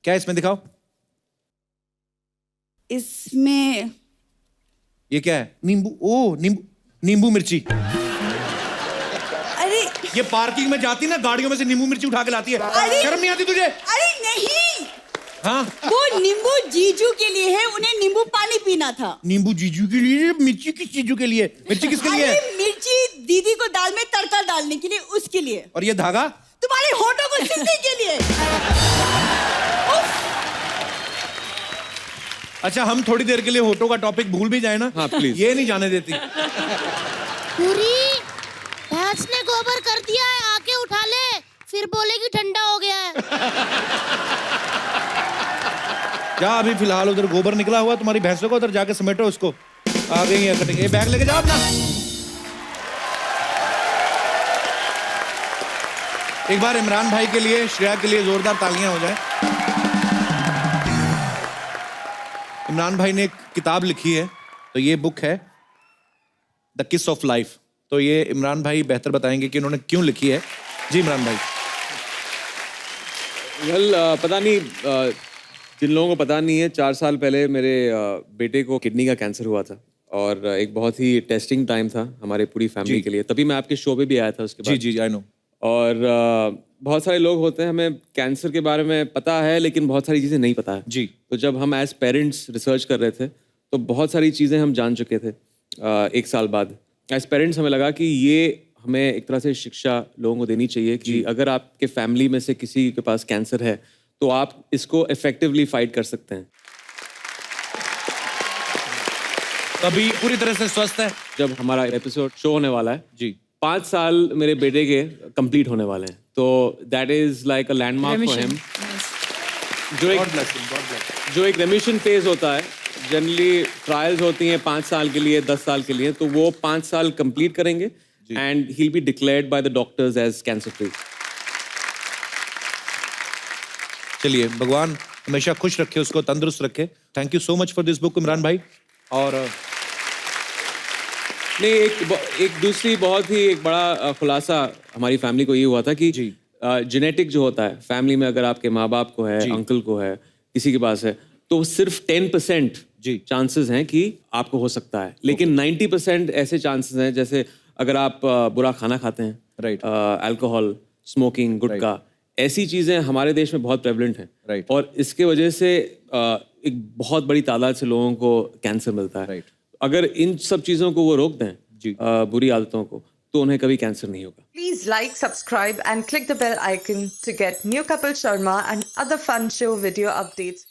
क्या है इसमें दिखाओ। इसमें ये क्या है? नींबू, ओ नींबू मिर्ची। अरे ये पार्किंग में जाती ना गाड़ियों में से नींबू मिर्ची उठा के लाती है, शर्म नहीं आती तुझे? अरे नहीं, हाँ, वो नींबू जीजू के लिए है, उन्हें नींबू पानी पीना था। नींबू जीजू के लिए, मिर्ची किस चीजू के लिए? मिर्ची किसके लिए है? अरे मिर्ची दीदी को दाल में तड़का डालने के लिए, उसके लिए। और ये धागा? तुम्हारे होठों को सिलने के लिए। अच्छा, हम थोड़ी देर के लिए होठों का टॉपिक भूल भी जाए ना। हाँ, प्लीज। ये नहीं जाने देती। पूरी भैंस ने गोबर कर दिया है, आके उठा ले, फिर बोलेगी ठंडा हो गया है। क्या अभी फिलहाल उधर गोबर निकला हुआ तुम्हारी भैंसों को, उधर जाके समेटो उसको, आ गई है कटिंग। ये बैग लेके जाओ अपना। एक बार इमरान भाई के लिए, श्रेया के लिए जोरदार तालियां हो जाए। इमरान भाई ने एक किताब लिखी है, तो ये बुक है द किस ऑफ लाइफ। तो ये इमरान भाई बेहतर बताएंगे कि उन्होंने क्यों लिखी है। जी इमरान भाई। वेल, पता नहीं, जिन लोगों को पता नहीं है, 4 साल पहले मेरे बेटे को किडनी का कैंसर हुआ था, और एक बहुत ही टेस्टिंग टाइम था हमारे पूरी फैमिली के लिए। तभी मैं आपके शो पे भी आया था उसके बाद। जी आई नो। और बहुत सारे लोग होते हैं, हमें कैंसर के बारे में पता है लेकिन बहुत सारी चीज़ें नहीं पता है। जी। तो जब हम एज पेरेंट्स रिसर्च कर रहे थे तो बहुत सारी चीज़ें हम जान चुके थे। 1 साल बाद एज पेरेंट्स हमें लगा कि ये हमें एक तरह से शिक्षा लोगों को देनी चाहिए कि अगर आपके फैमिली में से किसी के पास कैंसर है तो आप इसको इफेक्टिवली फाइट कर सकते हैं। अभी पूरी तरह से स्वस्थ है। जब हमारा एपिसोड शो होने वाला है जी, 5 साल मेरे बेटे के कंप्लीट होने वाले हैं, तो that is like a landmark for him. जो एक रेमिशन फेज होता है, जनरली ट्रायल्स होती हैं 5 साल के लिए, 10 साल के लिए, तो वो 5 साल कंप्लीट करेंगे and he will be declared by the doctors as cancer free. चलिए, भगवान हमेशा खुश रखे उसको, तंदुरुस्त रखे। Thank you so much for this book Imran भाई। और नहीं, एक दूसरी बहुत ही एक बड़ा खुलासा हमारी फैमिली को ये हुआ था कि जेनेटिक जो होता है फैमिली में, अगर आपके माँ बाप को है, अंकल को है, किसी के पास है, तो सिर्फ 10% चांसेस हैं कि आपको हो सकता है, लेकिन 90% ऐसे चांसेस हैं, जैसे अगर आप बुरा खाना खाते हैं, राइट, अल्कोहल, स्मोकिंग, गुटखा, ऐसी चीज़ें हमारे देश में बहुत प्रेवलेंट हैं, राइट, और इसके वजह से एक बहुत बड़ी तादाद से लोगों को कैंसर मिलता है। राइट। अगर इन सब चीज़ों को वो रोक दें, बुरी आदतों को, तो उन्हें कभी कैंसर नहीं होगा। Please like, subscribe and click the bell icon to get new Kapil Sharma and other fun show video updates.